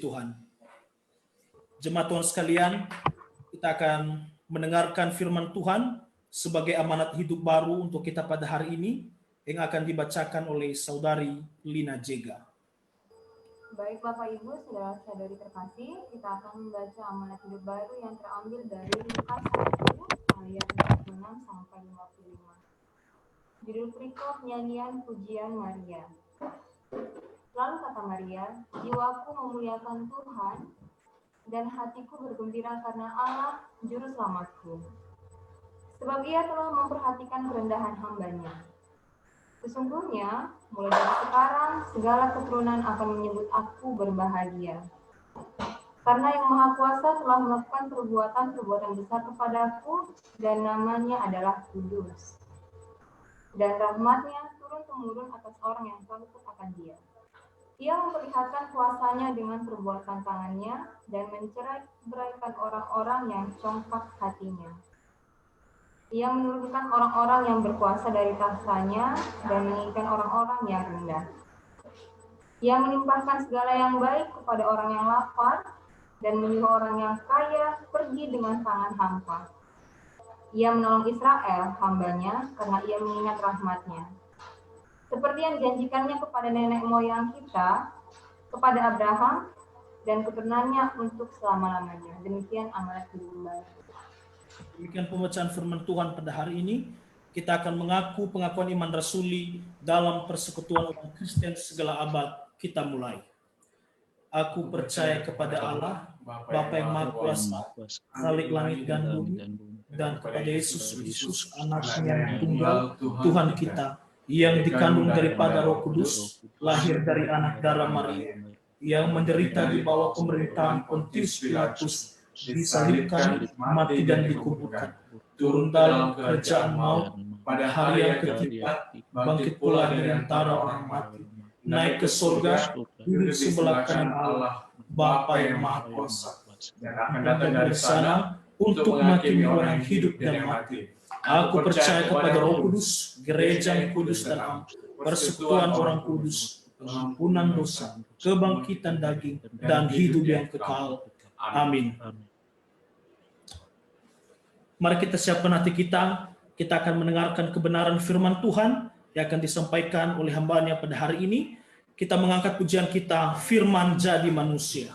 Tuhan. Jemaat Tuhan sekalian, kita akan mendengarkan firman Tuhan sebagai amanat hidup baru untuk kita pada hari ini yang akan dibacakan oleh Saudari Lina Jega. Baik Bapak Ibu, saudara-saudari terkasih, kita akan membaca amanat hidup baru yang terambil dari Lukas 1 ayat 46 sampai 55. Judul perikop nyanyian pujian Maria. Lalu kata Maria, jiwaku memuliakan Tuhan dan hatiku bergembira karena Allah juru selamatku. Sebab ia telah memperhatikan kerendahan hambanya. Sesungguhnya, mulai dari sekarang, segala keturunan akan menyebut aku berbahagia. Karena yang Maha Kuasa telah melakukan perbuatan-perbuatan besar kepadaku, dan namanya adalah kudus. Dan rahmatnya turun-temurun atas orang yang takut akan dia. Ia memperlihatkan kuasanya dengan perbuatan tangannya, dan mencerai-beraikan orang-orang yang congkak hatinya. Ia menurunkan orang-orang yang berkuasa dari tahtanya dan meninggikan orang-orang yang rendah. Ia menimpahkan segala yang baik kepada orang yang lapar dan menyuruh orang yang kaya pergi dengan tangan hampa. Ia menolong Israel, hambanya, karena ia mengingat rahmatnya. Seperti yang dijanjikannya kepada nenek moyang kita, kepada Abraham, dan keturunannya untuk selama-lamanya. Demikian amanat hidup baru. Demikian pembacaan firman Tuhan pada hari ini. Kita akan mengaku pengakuan iman rasuli dalam persekutuan orang Kristen segala abad. Kita mulai. Aku percaya kepada Allah, Bapa yang Maha Kuasa, Khalik langit dan bumi, dan kepada Yesus Kristus, Anaknya yang tunggal, Tuhan kita, yang dikandung daripada Roh Kudus, lahir dari anak darah Maria, yang menderita di bawah pemerintahan Pontius Pilatus, disalibkan, mati dan dikuburkan, turun dalam kerajaan maut, pada hari yang ketiga, bangkit pula dari antara orang mati, naik ke surga, duduk sebelah kanan Allah, Bapa yang Maha Kuasa, dan akan datang dari sana untuk menghakimi orang hidup dan mati. Aku percaya kepada Roh Kudus, gereja yang kudus dan am, persekutuan orang kudus, pengampunan dosa, kebangkitan daging, dan hidup yang kekal. Amin. Mari kita siapkan hati kita. Kita akan mendengarkan kebenaran firman Tuhan yang akan disampaikan oleh hamba-Nya pada hari ini. Kita mengangkat pujian kita, Firman Jadi Manusia.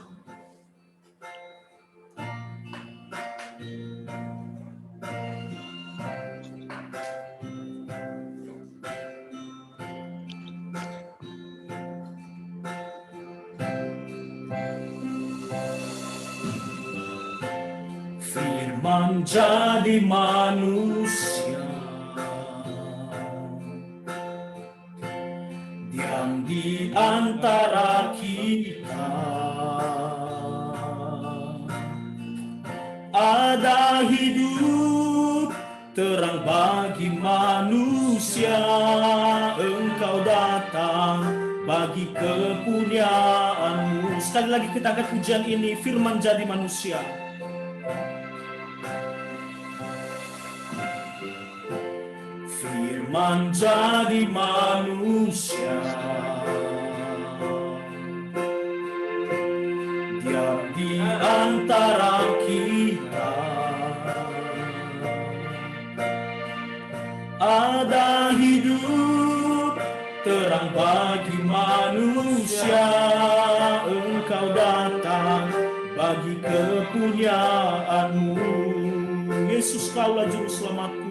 Firman jadi manusia, diam di antara kita. Ada hidup terang bagi manusia, Engkau datang bagi kepunyaan-Mu. Sekali lagi kita angkat pujian ini, Firman jadi manusia. Firman jadi manusia, diam di antara kita. Ada hidup terang bagi manusia, Engkau datang bagi kepunyaan-Mu. Yesus, Kaulah juru selamatku.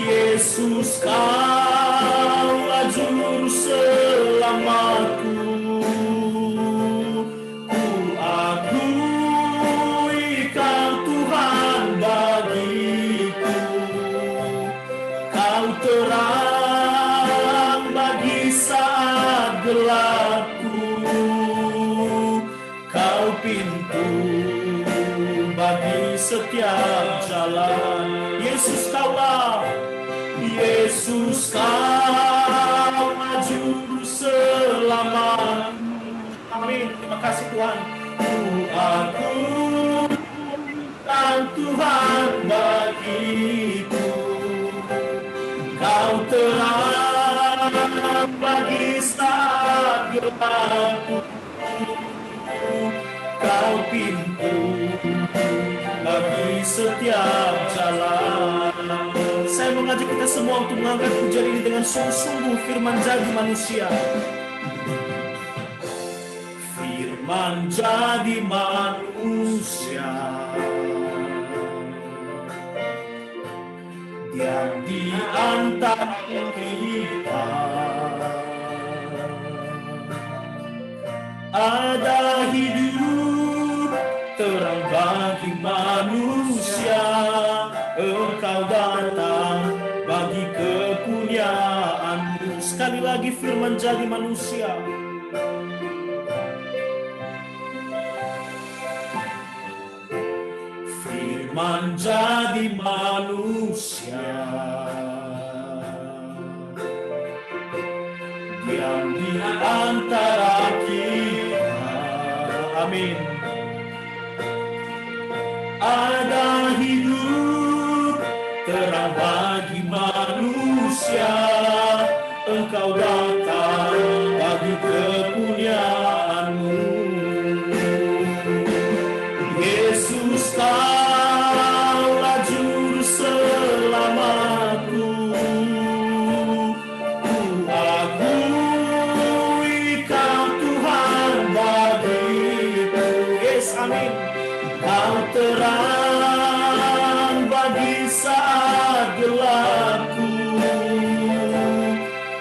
Yesus, Kaulah juru selamatku. Ku akui Kau Tuhan bagiku. Kau terang bagi saat gelapku. Kau pintu bagi setiap jalan. Yesus, Kaulah. Yesus, Kaulah juru selamat. Amin. Terima kasih Tuhan. Ku akui Tuhan bagiku. Kau terang bagi saat gelap, Kau pintu bagi setiap jalan. Saya mengajak kita semua untuk mengangkat pujian ini dengan sungguh-sungguh. Firman jadi manusia. Firman jadi manusia, Dia di antara kita. Ada hidup terang bagi manusia, Engkau datang bagi kepunyaan-Mu. Sekali lagi firman jadi manusia. Firman jadi manusia, diam di antara kita. Amin. Ada hidup terang bagi manusia, Engkau datang bagi kepunyaan-Mu. Yesus, Kaulah juru selamatku. Ku akui Kau Tuhan bagiku. Yes, amin. Kau terang bagi saat gelapku.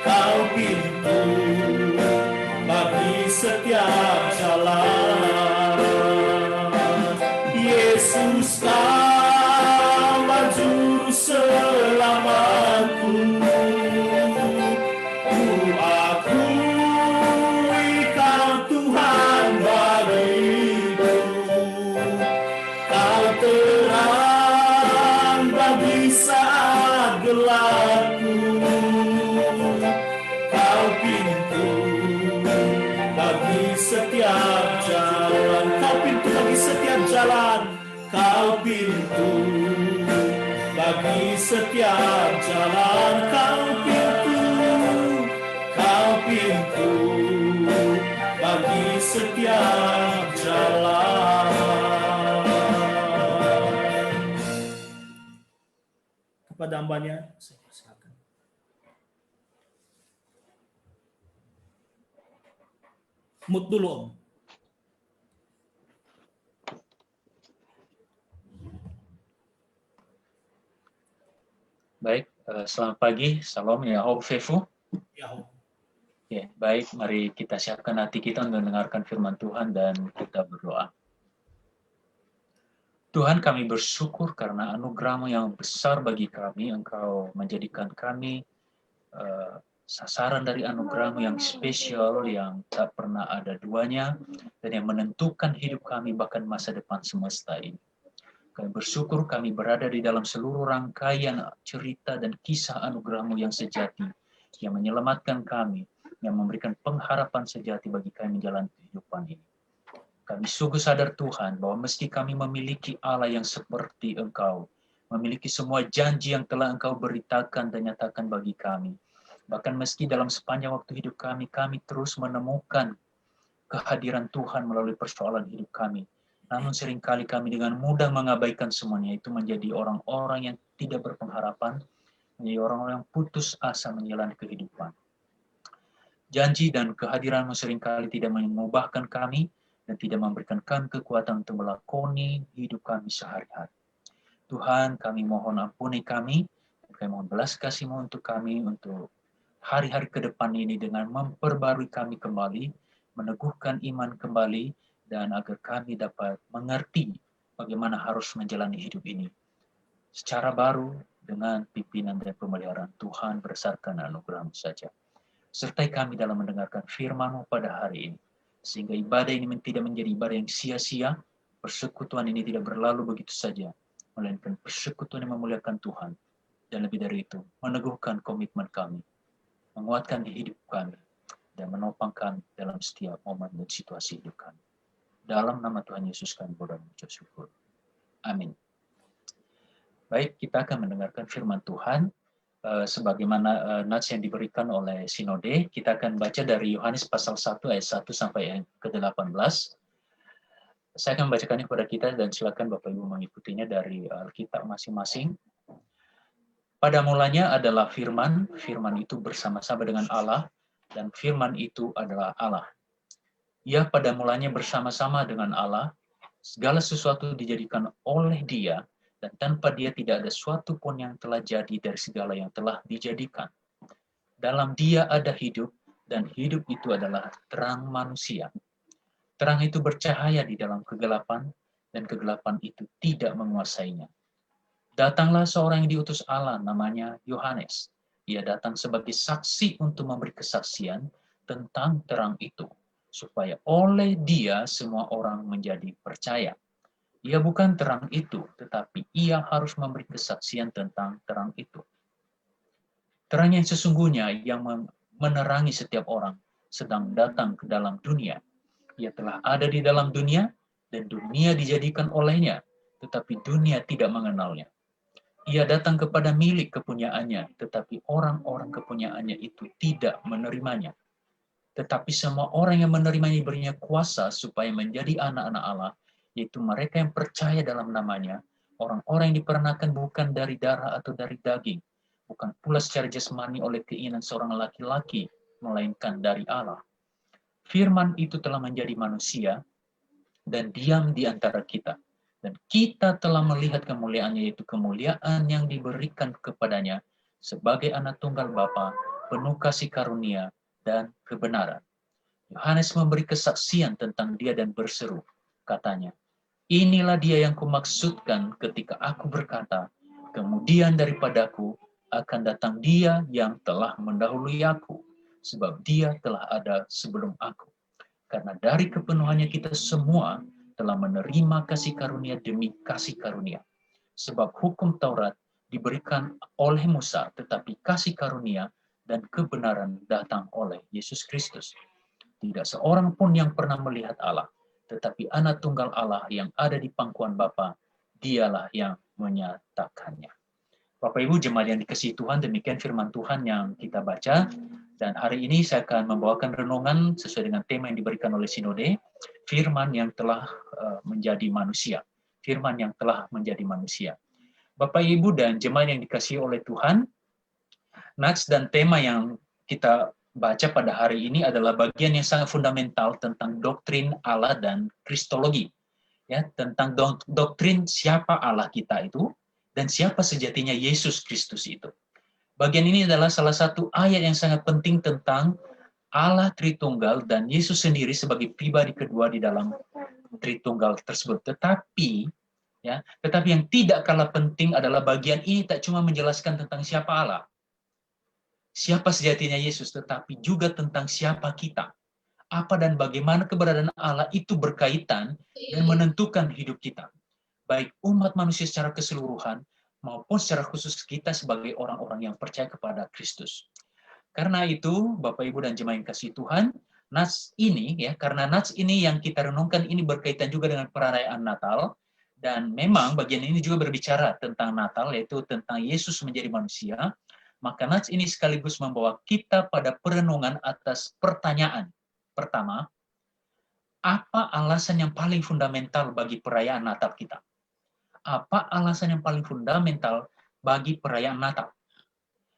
Kau pintu bagi setiap jalan. Yesus, Kaulah juru selamatku. Ku akui Kau Tuhan bagiku. Kau terang bagi saat gelapku. Kau pintu bagi setiap jalan. Kau pintu bagi setiap jalan. Kau pintu bagi setiap jalan. Kau pintu bagi setiap jalan. Kepada hambanya, saya persilakan. Mute dulu, Om. Baik, selamat pagi, salam ya Om Fefu. Ya, Om. Ya, baik, mari kita siapkan hati kita untuk mendengarkan firman Tuhan dan kita berdoa. Tuhan, kami bersyukur karena anugerah-Mu yang besar bagi kami. Engkau menjadikan kami sasaran dari anugerah-Mu yang spesial, yang tak pernah ada duanya, dan yang menentukan hidup kami bahkan masa depan semesta ini. Kami bersyukur kami berada di dalam seluruh rangkaian cerita dan kisah anugerah-Mu yang sejati, yang menyelamatkan kami, yang memberikan pengharapan sejati bagi kami menjalani kehidupan ini. Kami sungguh sadar Tuhan bahwa meski kami memiliki Allah yang seperti Engkau, memiliki semua janji yang telah Engkau beritakan dan nyatakan bagi kami. Bahkan meski dalam sepanjang waktu hidup kami terus menemukan kehadiran Tuhan melalui persoalan hidup kami. Namun seringkali kami dengan mudah mengabaikan semuanya, itu menjadi orang-orang yang tidak berpengharapan, menjadi orang-orang yang putus asa menjalani kehidupan. Janji dan kehadiran-Mu seringkali tidak mengubahkan kami dan tidak memberikan kami kekuatan untuk melakoni hidup kami sehari-hari. Tuhan, kami mohon ampuni kami, dan kami mohon belas kasih-Mu untuk kami, untuk hari-hari ke depan ini dengan memperbarui kami kembali, meneguhkan iman kembali, dan agar kami dapat mengerti bagaimana harus menjalani hidup ini secara baru dengan pimpinan dan pemeliharaan Tuhan berdasarkan anugerah-Mu saja. Sertai kami dalam mendengarkan firman-Mu pada hari ini, sehingga ibadah ini tidak menjadi ibadah yang sia-sia, persekutuan ini tidak berlalu begitu saja, melainkan persekutuan yang memuliakan Tuhan, dan lebih dari itu, meneguhkan komitmen kami, menguatkan di hidup kami, dan menopang kami dalam setiap momen dan situasi hidup kami. Dalam nama Tuhan Yesus kami berdoa dan mengucap syukur. Amin. Baik, kita akan mendengarkan firman Tuhan sebagaimana nats yang diberikan oleh Sinode. Kita akan baca dari Yohanes pasal 1 ayat 1 sampai yang ke-18. Saya akan membacakannya kepada kita dan silakan Bapak Ibu mengikutinya dari Alkitab masing-masing. Pada mulanya adalah firman, firman itu bersama-sama dengan Allah, dan firman itu adalah Allah. Ia pada mulanya bersama-sama dengan Allah, segala sesuatu dijadikan oleh Dia, dan tanpa Dia tidak ada suatu pun yang telah jadi dari segala yang telah dijadikan. Dalam Dia ada hidup, dan hidup itu adalah terang manusia. Terang itu bercahaya di dalam kegelapan, dan kegelapan itu tidak menguasainya. Datanglah seorang yang diutus Allah, namanya Yohanes. Ia datang sebagai saksi untuk memberi kesaksian tentang terang itu, supaya oleh dia semua orang menjadi percaya. Ia bukan terang itu, tetapi ia harus memberi kesaksian tentang terang itu. Terang yang sesungguhnya yang menerangi setiap orang sedang datang ke dalam dunia. Ia telah ada di dalam dunia, dan dunia dijadikan olehnya, tetapi dunia tidak mengenalnya. Ia datang kepada milik kepunyaannya, tetapi orang-orang kepunyaannya itu tidak menerimanya. Tetapi semua orang yang menerimanya diberinya kuasa supaya menjadi anak-anak Allah, yaitu mereka yang percaya dalam namanya, orang-orang yang diperanakan bukan dari darah atau dari daging, bukan pula secara jasmani oleh keinginan seorang laki-laki, melainkan dari Allah. Firman itu telah menjadi manusia dan diam di antara kita. Dan kita telah melihat kemuliaannya, yaitu kemuliaan yang diberikan kepadanya sebagai anak tunggal Bapa, penuh kasih karunia dan kebenaran. Yohanes memberi kesaksian tentang dia dan berseru, katanya, inilah dia yang kumaksudkan ketika aku berkata, kemudian daripadaku akan datang dia yang telah mendahului aku, sebab dia telah ada sebelum aku. Karena dari kepenuhannya kita semua telah menerima kasih karunia demi kasih karunia. Sebab hukum Taurat diberikan oleh Musa, tetapi kasih karunia dan kebenaran datang oleh Yesus Kristus. Tidak seorang pun yang pernah melihat Allah, tetapi anak tunggal Allah yang ada di pangkuan Bapa, dialah yang menyatakannya. Bapak Ibu jemaat yang dikasihi Tuhan, demikian firman Tuhan yang kita baca. Dan hari ini saya akan membawakan renungan sesuai dengan tema yang diberikan oleh Sinode, firman yang telah menjadi manusia. Firman yang telah menjadi manusia. Bapak Ibu dan jemaat yang dikasihi oleh Tuhan, nats dan tema yang kita baca pada hari ini adalah bagian yang sangat fundamental tentang doktrin Allah dan kristologi. Ya, tentang doktrin siapa Allah kita itu, dan siapa sejatinya Yesus Kristus itu. Bagian ini adalah salah satu ayat yang sangat penting tentang Allah Tritunggal dan Yesus sendiri sebagai pribadi kedua di dalam Tritunggal tersebut. Tetapi yang tidak kalah penting adalah bagian ini tak cuma menjelaskan tentang siapa Allah, siapa sejatinya Yesus, tetapi juga tentang siapa kita. Apa dan bagaimana keberadaan Allah itu berkaitan dan menentukan hidup kita. Baik umat manusia secara keseluruhan, maupun secara khusus kita sebagai orang-orang yang percaya kepada Kristus. Karena itu, Bapak Ibu dan jemaat yang kasih Tuhan, nats ini karena nats ini yang kita renungkan ini berkaitan juga dengan perayaan Natal, dan memang bagian ini juga berbicara tentang Natal, yaitu tentang Yesus menjadi manusia, maka nats ini sekaligus membawa kita pada perenungan atas pertanyaan. Pertama, apa alasan yang paling fundamental bagi perayaan Natal kita? Apa alasan yang paling fundamental bagi perayaan Natal?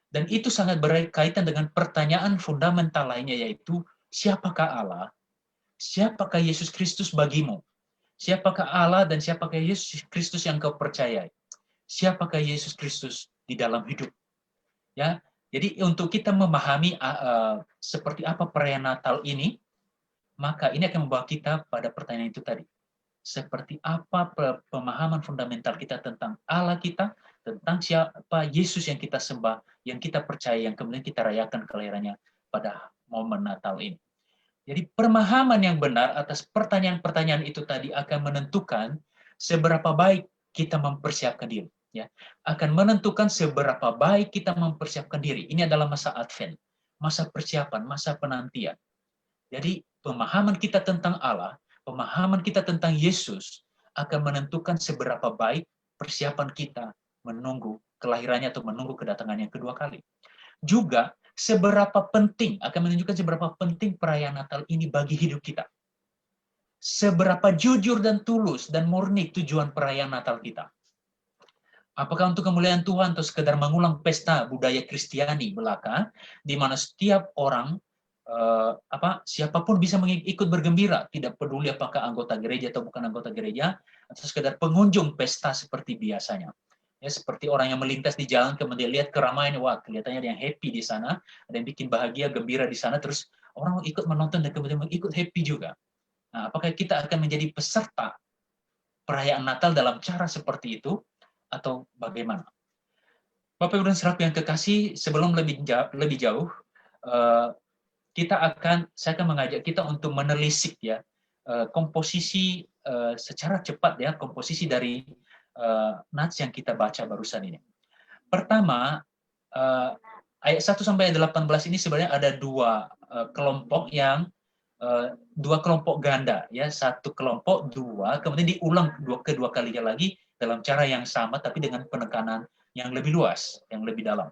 Dan itu sangat berkaitan dengan pertanyaan fundamental lainnya, yaitu siapakah Allah? Siapakah Yesus Kristus bagimu? Siapakah Allah dan siapakah Yesus Kristus yang kau percayai? Siapakah Yesus Kristus di dalam hidup? Ya, jadi untuk kita memahami seperti apa perayaan Natal ini, maka ini akan membawa kita pada pertanyaan itu tadi. Seperti apa pemahaman fundamental kita tentang Allah kita, tentang siapa Yesus yang kita sembah, yang kita percaya, yang kemudian kita rayakan kelahirannya pada momen Natal ini. Jadi pemahaman yang benar atas pertanyaan-pertanyaan itu tadi akan menentukan seberapa baik kita mempersiapkan diri. Ya, akan menentukan seberapa baik kita mempersiapkan diri. Ini adalah masa Advent, masa persiapan, masa penantian. Jadi pemahaman kita tentang Allah, pemahaman kita tentang Yesus akan menentukan seberapa baik persiapan kita menunggu kelahirannya atau menunggu kedatangan yang kedua kali. Juga seberapa penting, akan menunjukkan seberapa penting perayaan Natal ini bagi hidup kita. Seberapa jujur dan tulus dan murni tujuan perayaan Natal kita. Apakah untuk kemuliaan Tuhan atau sekedar mengulang pesta budaya Kristiani belaka, di mana setiap orang, siapapun bisa ikut bergembira, tidak peduli apakah anggota gereja atau bukan anggota gereja, atau sekedar pengunjung pesta seperti biasanya. Ya, seperti orang yang melintas di jalan, kemudian lihat keramaian, wah kelihatannya ada yang happy di sana, ada yang bikin bahagia, gembira di sana, terus orang ikut menonton dan kemudian ikut happy juga. Nah, apakah kita akan menjadi peserta perayaan Natal dalam cara seperti itu, atau bagaimana? Bapak Ibu dan Saudara yang kekasih, sebelum lebih jauh, saya akan mengajak kita untuk menelisik ya komposisi secara cepat ya komposisi dari nats yang kita baca barusan ini. Pertama, ayat 1 sampai ayat 18 ini sebenarnya ada dua kelompok yang dua kelompok ganda ya, satu kelompok dua, kemudian diulang kedua kalinya lagi dalam cara yang sama tapi dengan penekanan yang lebih luas, yang lebih dalam.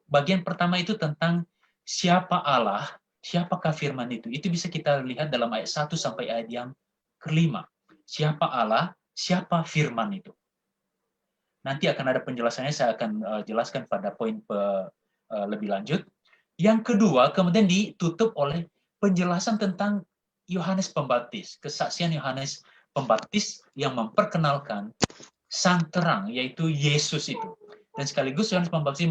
Bagian pertama itu tentang siapa Allah, siapakah firman itu. Itu bisa kita lihat dalam ayat 1 sampai ayat yang kelima. Siapa Allah, siapa firman itu. Nanti akan ada penjelasannya, saya akan jelaskan pada poin lebih lanjut. Yang kedua, kemudian ditutup oleh penjelasan tentang Yohanes Pembaptis, kesaksian Yohanes Pembaptis yang memperkenalkan sang terang, yaitu Yesus itu. Dan sekaligus Yohanes Pembaptis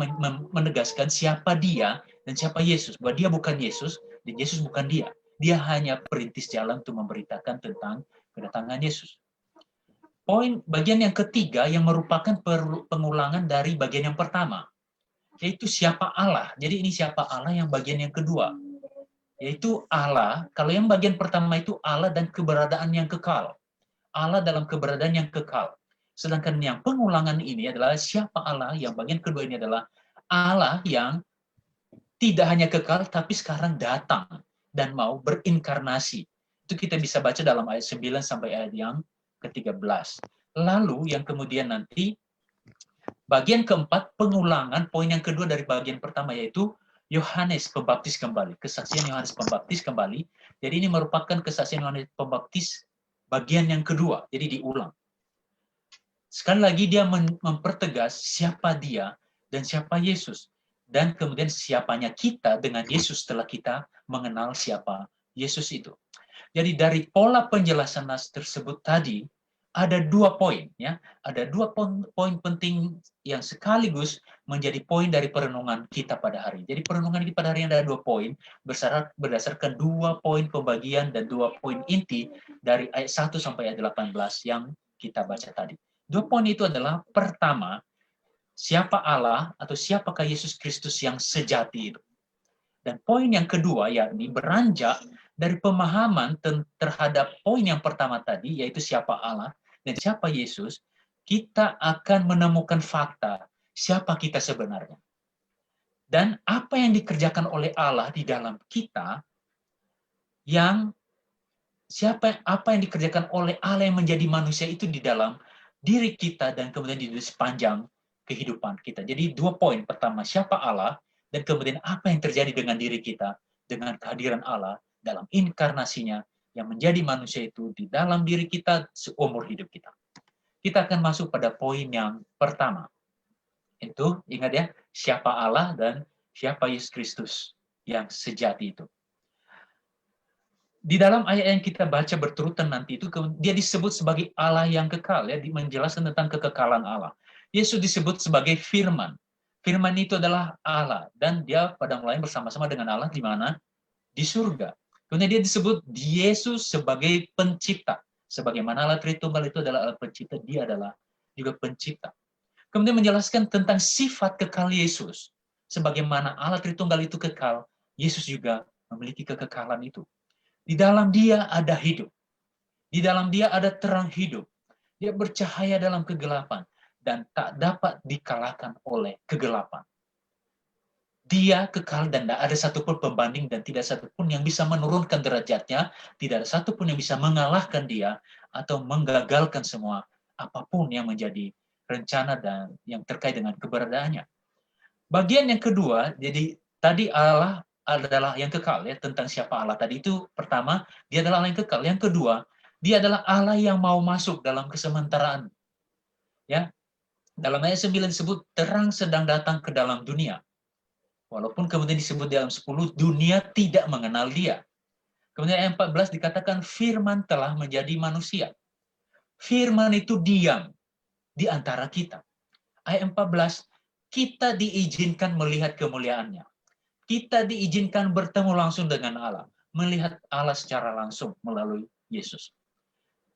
menegaskan siapa dia dan siapa Yesus. Bahwa dia bukan Yesus, dan Yesus bukan dia. Dia hanya perintis jalan untuk memberitakan tentang kedatangan Yesus. Bagian yang ketiga yang merupakan pengulangan dari bagian yang pertama, yaitu siapa Allah. Jadi ini siapa Allah yang bagian yang kedua. Yaitu Allah, kalau yang bagian pertama itu Allah dan keberadaan yang kekal. Allah dalam keberadaan yang kekal. Sedangkan yang pengulangan ini adalah siapa Allah, yang bagian kedua ini adalah Allah yang tidak hanya kekal, tapi sekarang datang dan mau berinkarnasi. Itu kita bisa baca dalam ayat 9 sampai ayat yang ke-13. Lalu yang kemudian nanti, bagian keempat, pengulangan, poin yang kedua dari bagian pertama, yaitu Yohanes Pembaptis kembali, kesaksian Yohanes Pembaptis kembali. Jadi ini merupakan kesaksian Yohanes Pembaptis bagian yang kedua, jadi diulang. Sekali lagi dia mempertegas siapa dia dan siapa Yesus. Dan kemudian siapanya kita dengan Yesus setelah kita mengenal siapa Yesus itu. Jadi dari pola penjelasan nas tersebut tadi, ada dua poin, ya, ada dua poin penting yang sekaligus menjadi poin dari perenungan kita pada hari. Jadi perenungan kita pada hari ini ada dua poin, berdasarkan dua poin pembagian dan dua poin inti dari ayat 1 sampai ayat 18 yang kita baca tadi. Dua poin itu adalah, pertama, siapa Allah atau siapakah Yesus Kristus yang sejati itu. Dan poin yang kedua, yakni beranjak dari pemahaman terhadap poin yang pertama tadi, yaitu siapa Allah dan siapa Yesus, kita akan menemukan fakta siapa kita sebenarnya. Dan apa yang dikerjakan oleh Allah di dalam kita, apa yang dikerjakan oleh Allah yang menjadi manusia itu di dalam diri kita dan kemudian di sepanjang kehidupan kita. Jadi dua poin, pertama siapa Allah, dan kemudian apa yang terjadi dengan diri kita dengan kehadiran Allah dalam inkarnasinya yang menjadi manusia itu di dalam diri kita seumur hidup kita. Kita akan masuk pada poin yang pertama. Itu, ingat ya, siapa Allah dan siapa Yesus Kristus yang sejati itu. Di dalam ayat yang kita baca berturutan nanti itu, dia disebut sebagai Allah yang kekal, ya, menjelaskan tentang kekekalan Allah. Yesus disebut sebagai firman. Firman itu adalah Allah, dan dia pada mulanya bersama-sama dengan Allah di mana? Di surga. Kemudian dia disebut Yesus sebagai pencipta. Sebagaimana Allah Tritunggal itu adalah Allah pencipta, dia adalah juga pencipta. Kemudian menjelaskan tentang sifat kekal Yesus. Sebagaimana Allah Tritunggal itu kekal, Yesus juga memiliki kekekalan itu. Di dalam dia ada hidup. Di dalam dia ada terang hidup. Dia bercahaya dalam kegelapan dan tak dapat dikalahkan oleh kegelapan. Dia kekal dan tidak ada satupun pembanding dan tidak satupun yang bisa menurunkan derajatnya, tidak ada satupun yang bisa mengalahkan dia atau menggagalkan semua apapun yang menjadi rencana dan yang terkait dengan keberadaannya. Bagian yang kedua, jadi tadi Allah adalah yang kekal ya, tentang siapa Allah tadi itu pertama, dia adalah Allah yang kekal. Yang kedua, dia adalah Allah yang mau masuk dalam kesementaraan. Ya. Dalam ayat 9 disebut terang sedang datang ke dalam dunia. Walaupun kemudian disebut dalam 10 dunia tidak mengenal dia. Kemudian ayat 14 dikatakan firman telah menjadi manusia. Firman itu diam di antara kita. Ayat 14, kita diizinkan melihat kemuliaannya. Kita diizinkan bertemu langsung dengan Allah. Melihat Allah secara langsung melalui Yesus.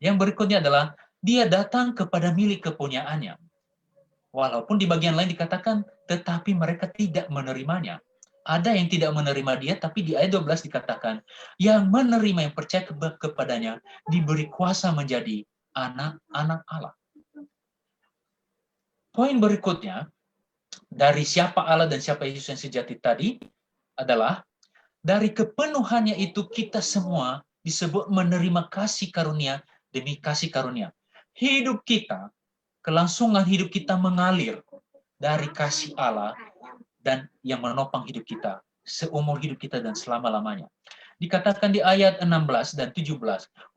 Yang berikutnya adalah, dia datang kepada milik kepunyaannya. Walaupun di bagian lain dikatakan, tetapi mereka tidak menerimanya. Ada yang tidak menerima dia, tapi di ayat 12 dikatakan, yang menerima yang percaya kepadanya, diberi kuasa menjadi anak-anak Allah. Poin berikutnya, dari siapa Allah dan siapa Yesus yang sejati tadi, adalah dari kepenuhannya itu kita semua disebut menerima kasih karunia demi kasih karunia. Hidup kita, kelangsungan hidup kita mengalir dari kasih Allah dan yang menopang hidup kita, seumur hidup kita dan selama-lamanya. Dikatakan di ayat 16 dan 17,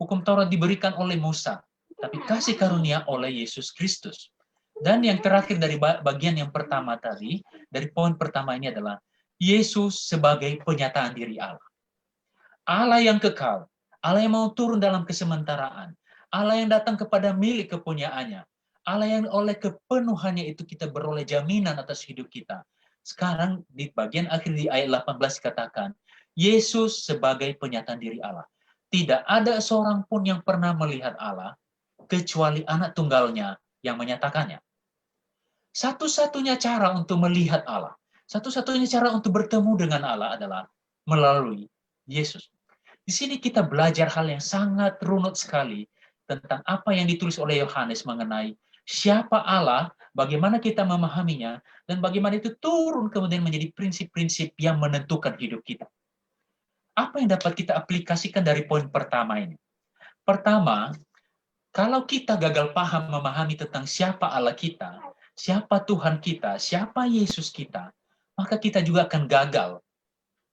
hukum Taurat diberikan oleh Musa, tapi kasih karunia oleh Yesus Kristus. Dan yang terakhir dari bagian yang pertama tadi, dari poin pertama ini adalah Yesus sebagai penyataan diri Allah. Allah yang kekal, Allah yang mau turun dalam kesementaraan, Allah yang datang kepada milik kepunyaannya, Allah yang oleh kepenuhannya itu kita beroleh jaminan atas hidup kita. Sekarang di bagian akhir di ayat 18 dikatakan, Yesus sebagai penyataan diri Allah. Tidak ada seorang pun yang pernah melihat Allah, kecuali anak tunggalnya yang menyatakannya. Satu-satunya cara untuk melihat Allah, satu-satunya cara untuk bertemu dengan Allah adalah melalui Yesus. Di sini kita belajar hal yang sangat runut sekali tentang apa yang ditulis oleh Yohanes mengenai siapa Allah, bagaimana kita memahaminya, dan bagaimana itu turun kemudian menjadi prinsip-prinsip yang menentukan hidup kita. Apa yang dapat kita aplikasikan dari poin pertama ini? Pertama, kalau kita gagal paham memahami tentang siapa Allah kita, siapa Tuhan kita, siapa Yesus kita, maka kita juga akan gagal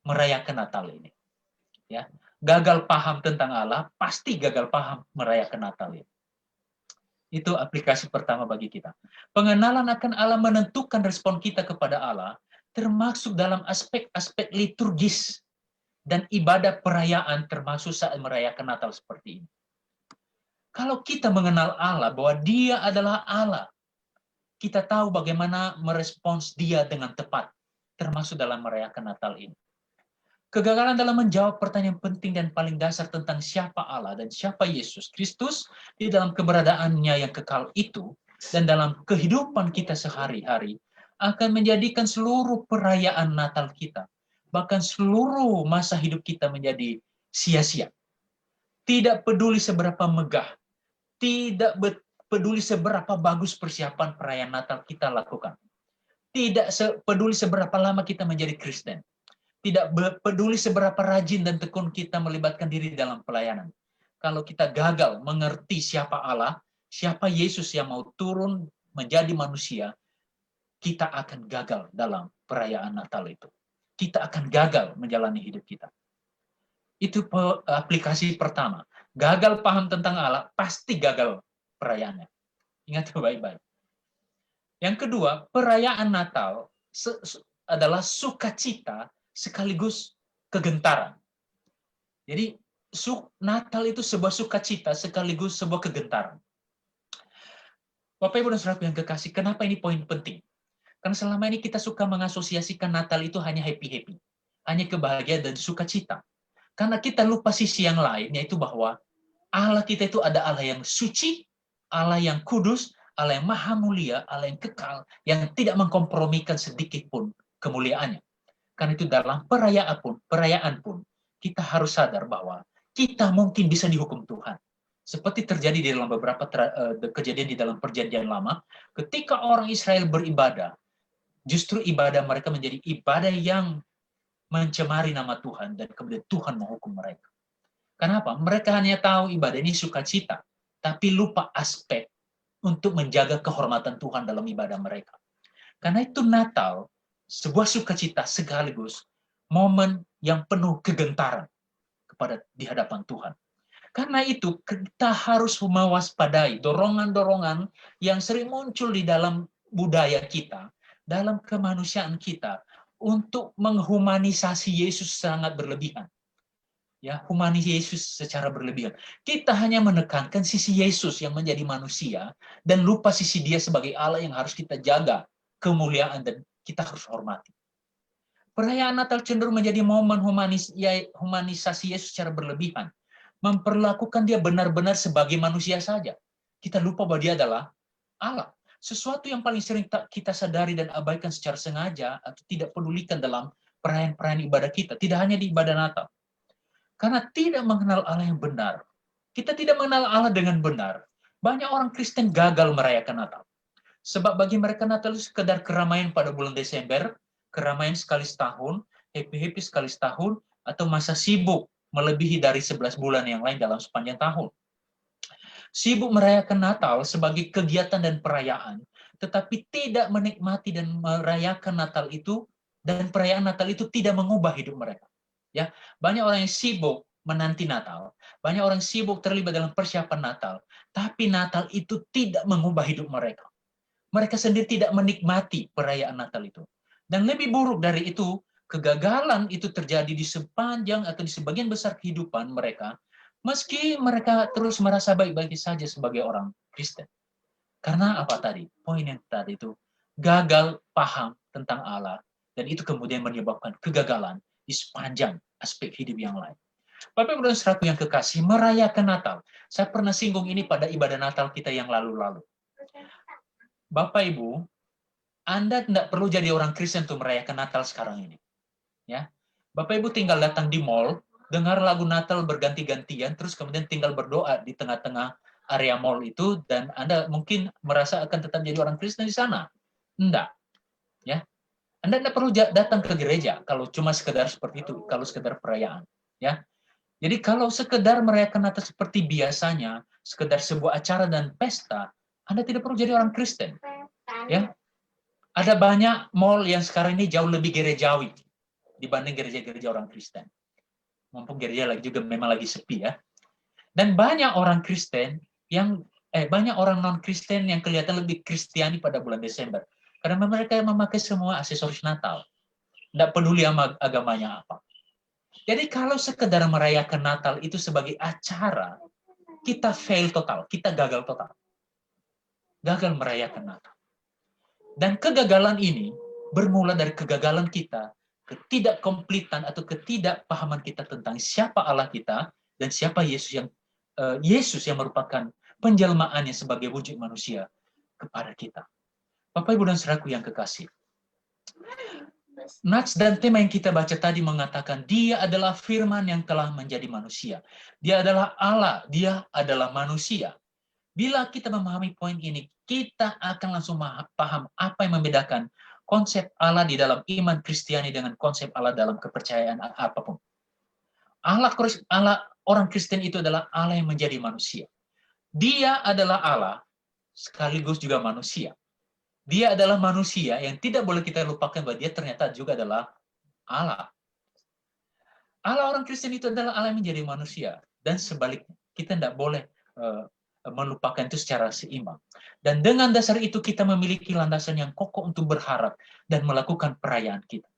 merayakan Natal ini. Ya, gagal paham tentang Allah, pasti gagal paham merayakan Natal ini. Itu aplikasi pertama bagi kita. Pengenalan akan Allah menentukan respon kita kepada Allah, termasuk dalam aspek-aspek liturgis dan ibadah perayaan, termasuk saat merayakan Natal seperti ini. Kalau kita mengenal Allah, bahwa Dia adalah Allah, kita tahu bagaimana merespons Dia dengan tepat, termasuk dalam merayakan Natal ini. Kegagalan dalam menjawab pertanyaan penting dan paling dasar tentang siapa Allah dan siapa Yesus Kristus di dalam keberadaannya yang kekal itu, dan dalam kehidupan kita sehari-hari, akan menjadikan seluruh perayaan Natal kita, bahkan seluruh masa hidup kita menjadi sia-sia. Tidak peduli seberapa megah, tidak peduli seberapa bagus persiapan perayaan Natal kita lakukan. Tidak peduli seberapa lama kita menjadi Kristen. Tidak peduli seberapa rajin dan tekun kita melibatkan diri dalam pelayanan. Kalau kita gagal mengerti siapa Allah, siapa Yesus yang mau turun menjadi manusia, kita akan gagal dalam perayaan Natal itu. Kita akan gagal menjalani hidup kita. Itu aplikasi pertama. Gagal paham tentang Allah, pasti gagal perayaannya. Ingat baik-baik. Yang kedua, perayaan Natal adalah sukacita sekaligus kegentaran. Jadi, Natal itu sebuah sukacita sekaligus sebuah kegentaran. Bapak Ibu dan Saudara yang kekasih, kenapa ini poin penting? Karena selama ini kita suka mengasosiasikan Natal itu hanya happy-happy. Hanya kebahagiaan dan sukacita. Karena kita lupa sisi yang lain, yaitu bahwa Allah kita itu ada Allah yang suci, Allah yang kudus, Allah yang maha mulia, Allah yang kekal, yang tidak mengkompromikan sedikit pun kemuliaannya. Karena itu dalam perayaan pun, kita harus sadar bahwa kita mungkin bisa dihukum Tuhan. Seperti terjadi di dalam beberapa kejadian di dalam Perjanjian Lama, ketika orang Israel beribadah, justru ibadah mereka menjadi ibadah yang mencemari nama Tuhan, dan kemudian Tuhan menghukum mereka. Kenapa? Mereka hanya tahu ibadah ini sukacita, tapi lupa aspek untuk menjaga kehormatan Tuhan dalam ibadah mereka. Karena itu Natal, sebuah sukacita sekaligus momen yang penuh kegentaran di hadapan Tuhan. Karena itu kita harus mewaspadai dorongan-dorongan yang sering muncul di dalam budaya kita, dalam kemanusiaan kita, untuk menghumanisasi Yesus sangat berlebihan. Ya, humanis Yesus secara berlebihan. Kita hanya menekankan sisi Yesus yang menjadi manusia dan lupa sisi Dia sebagai Allah yang harus kita jaga kemuliaan dan kita harus hormati. Perayaan Natal cenderung menjadi momen humanisasi Yesus secara berlebihan, memperlakukan Dia benar-benar sebagai manusia saja. Kita lupa bahwa Dia adalah Allah. Sesuatu yang paling sering kita sadari dan abaikan secara sengaja atau tidak pedulikan dalam perayaan-perayaan ibadah kita, tidak hanya di ibadah Natal. Karena tidak mengenal Allah yang benar. Kita tidak mengenal Allah dengan benar. Banyak orang Kristen gagal merayakan Natal. Sebab bagi mereka Natal itu sekedar keramaian pada bulan Desember, keramaian sekali setahun, happy-happy sekali setahun, atau masa sibuk melebihi dari 11 bulan yang lain dalam sepanjang tahun. Sibuk merayakan Natal sebagai kegiatan dan perayaan, tetapi tidak menikmati dan merayakan Natal itu, dan perayaan Natal itu tidak mengubah hidup mereka. Ya, banyak orang yang sibuk menanti Natal, banyak orang sibuk terlibat dalam persiapan Natal, tapi Natal itu tidak mengubah hidup mereka. Mereka sendiri tidak menikmati perayaan Natal itu. Dan lebih buruk dari itu, kegagalan itu terjadi di sepanjang atau di sebagian besar kehidupan mereka, meski mereka terus merasa baik-baik saja sebagai orang Kristen. Karena apa tadi? Poin yang tadi itu, gagal paham tentang Allah, dan itu kemudian menyebabkan kegagalan di sepanjang aspek hidup yang lain. Bapak Ibu dan Saudaraku yang kekasih, merayakan Natal. Saya pernah singgung ini pada ibadah Natal kita yang lalu-lalu. Bapak Ibu, Anda tidak perlu jadi orang Kristen untuk merayakan Natal sekarang ini. Ya, Bapak Ibu tinggal datang di mall, dengar lagu Natal berganti-gantian, terus kemudian tinggal berdoa di tengah-tengah area mall itu, dan Anda mungkin merasa akan tetap jadi orang Kristen di sana. Enggak. Ya, Anda tidak perlu datang ke gereja kalau cuma sekedar seperti itu, kalau sekedar perayaan. Ya, jadi kalau sekedar merayakan Natal seperti biasanya, sekedar sebuah acara dan pesta, Anda tidak perlu jadi orang Kristen. Ya, ada banyak mall yang sekarang ini jauh lebih gerejawi dibanding gereja-gereja orang Kristen. Mumpung gereja lagi juga memang lagi sepi ya. Dan banyak orang Kristen yang banyak orang non-Kristen yang kelihatan lebih Kristiani pada bulan Desember. Karena mereka memakai semua aksesoris Natal. Tidak peduli sama agamanya apa. Jadi kalau sekedar merayakan Natal itu sebagai acara, kita fail total, kita gagal total. Gagal merayakan Natal. Dan kegagalan ini bermula dari kegagalan kita, ketidakkompletan atau ketidakpahaman kita tentang siapa Allah kita dan siapa Yesus yang merupakan penjelmaannya sebagai wujud manusia kepada kita. Bapak, Ibu, dan Saudaraku yang kekasih. Nats dan tema yang kita baca tadi mengatakan dia adalah firman yang telah menjadi manusia. Dia adalah Allah, dia adalah manusia. Bila kita memahami poin ini, kita akan langsung paham apa yang membedakan konsep Allah di dalam iman Kristiani dengan konsep Allah dalam kepercayaan apapun. Allah orang Kristen itu adalah Allah yang menjadi manusia. Dia adalah Allah sekaligus juga manusia. Dia adalah manusia yang tidak boleh kita lupakan bahwa dia ternyata juga adalah Allah. Allah orang Kristen itu adalah Allah yang menjadi manusia. Dan sebaliknya, kita tidak boleh melupakan itu secara seimbang. Dan dengan dasar itu kita memiliki landasan yang kokoh untuk berharap dan melakukan perayaan kita.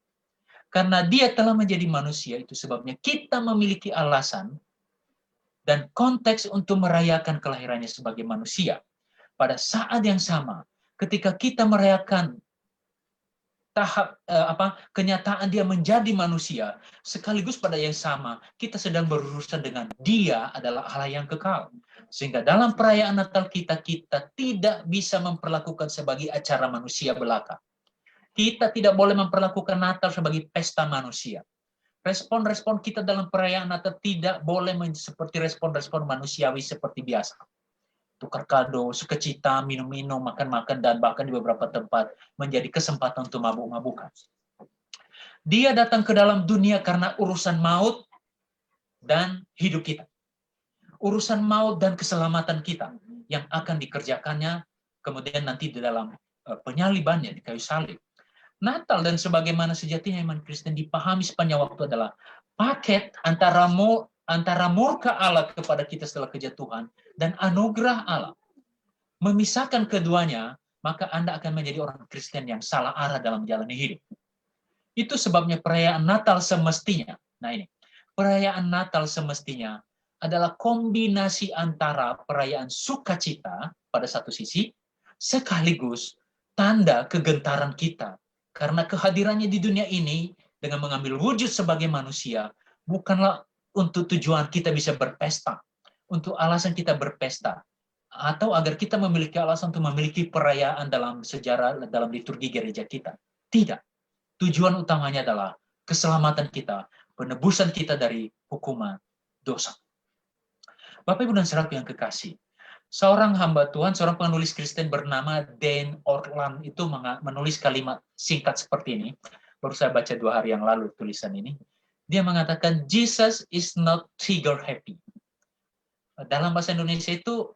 Karena dia telah menjadi manusia, itu sebabnya kita memiliki alasan dan konteks untuk merayakan kelahirannya sebagai manusia. Pada saat yang sama, ketika kita merayakan kenyataan dia menjadi manusia, sekaligus pada yang sama kita sedang berurusan dengan dia adalah Allah yang kekal. Sehingga dalam perayaan Natal kita tidak bisa memperlakukan sebagai acara manusia belaka. Kita tidak boleh memperlakukan Natal sebagai pesta manusia. Respon-respon kita dalam perayaan Natal tidak boleh seperti respon-respon manusiawi seperti biasa. Tukar kado, sukacita, minum-minum, makan-makan, dan bahkan di beberapa tempat menjadi kesempatan untuk mabuk-mabukan. Dia datang ke dalam dunia karena urusan maut dan hidup kita. Urusan maut dan keselamatan kita yang akan dikerjakannya kemudian nanti di dalam penyalibannya di kayu salib. Natal dan sebagaimana sejatinya iman Kristen dipahami sepanjang waktu adalah paket antara murka Allah kepada kita setelah kejatuhan dan anugerah Allah. Memisahkan keduanya, maka Anda akan menjadi orang Kristen yang salah arah dalam menjalani hidup. Itu sebabnya perayaan Natal semestinya. Nah ini, perayaan Natal semestinya adalah kombinasi antara perayaan sukacita pada satu sisi, sekaligus tanda kegentaran kita. Karena kehadirannya di dunia ini dengan mengambil wujud sebagai manusia, bukanlah untuk tujuan kita bisa berpesta, untuk alasan kita berpesta, atau agar kita memiliki alasan untuk memiliki perayaan dalam sejarah, dalam liturgi gereja kita. Tidak. Tujuan utamanya adalah keselamatan kita, penebusan kita dari hukuman dosa. Bapak, Ibu, dan saudaraku yang kekasih, seorang hamba Tuhan, seorang penulis Kristen bernama Dan Ortland itu menulis kalimat singkat seperti ini. Baru saya baca 2 hari yang lalu tulisan ini. Dia mengatakan, Jesus is not trigger happy. Dalam bahasa Indonesia itu,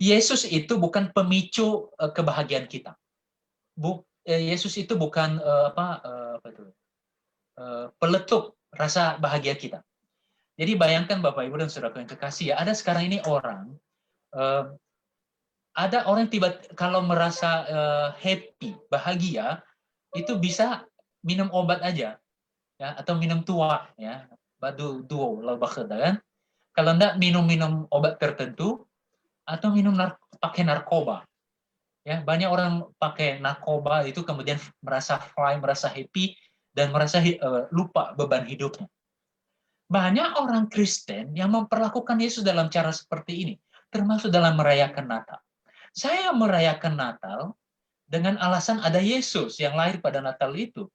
Yesus itu bukan pemicu kebahagiaan kita. Yesus itu bukan peletup rasa bahagia kita. Jadi bayangkan Bapak, Ibu, dan saudara yang kekasih, ya, ada sekarang ini ada orang kalau merasa happy, bahagia, itu bisa minum obat aja, ya, atau minum tua, ya, badu duo kan. Kalau enggak minum obat tertentu atau pakai narkoba. Ya, banyak orang pakai narkoba itu kemudian merasa fly, merasa happy, dan merasa lupa beban hidupnya. Banyak orang Kristen yang memperlakukan Yesus dalam cara seperti ini, termasuk dalam merayakan Natal. Saya merayakan Natal dengan alasan ada Yesus yang lahir pada Natal itu.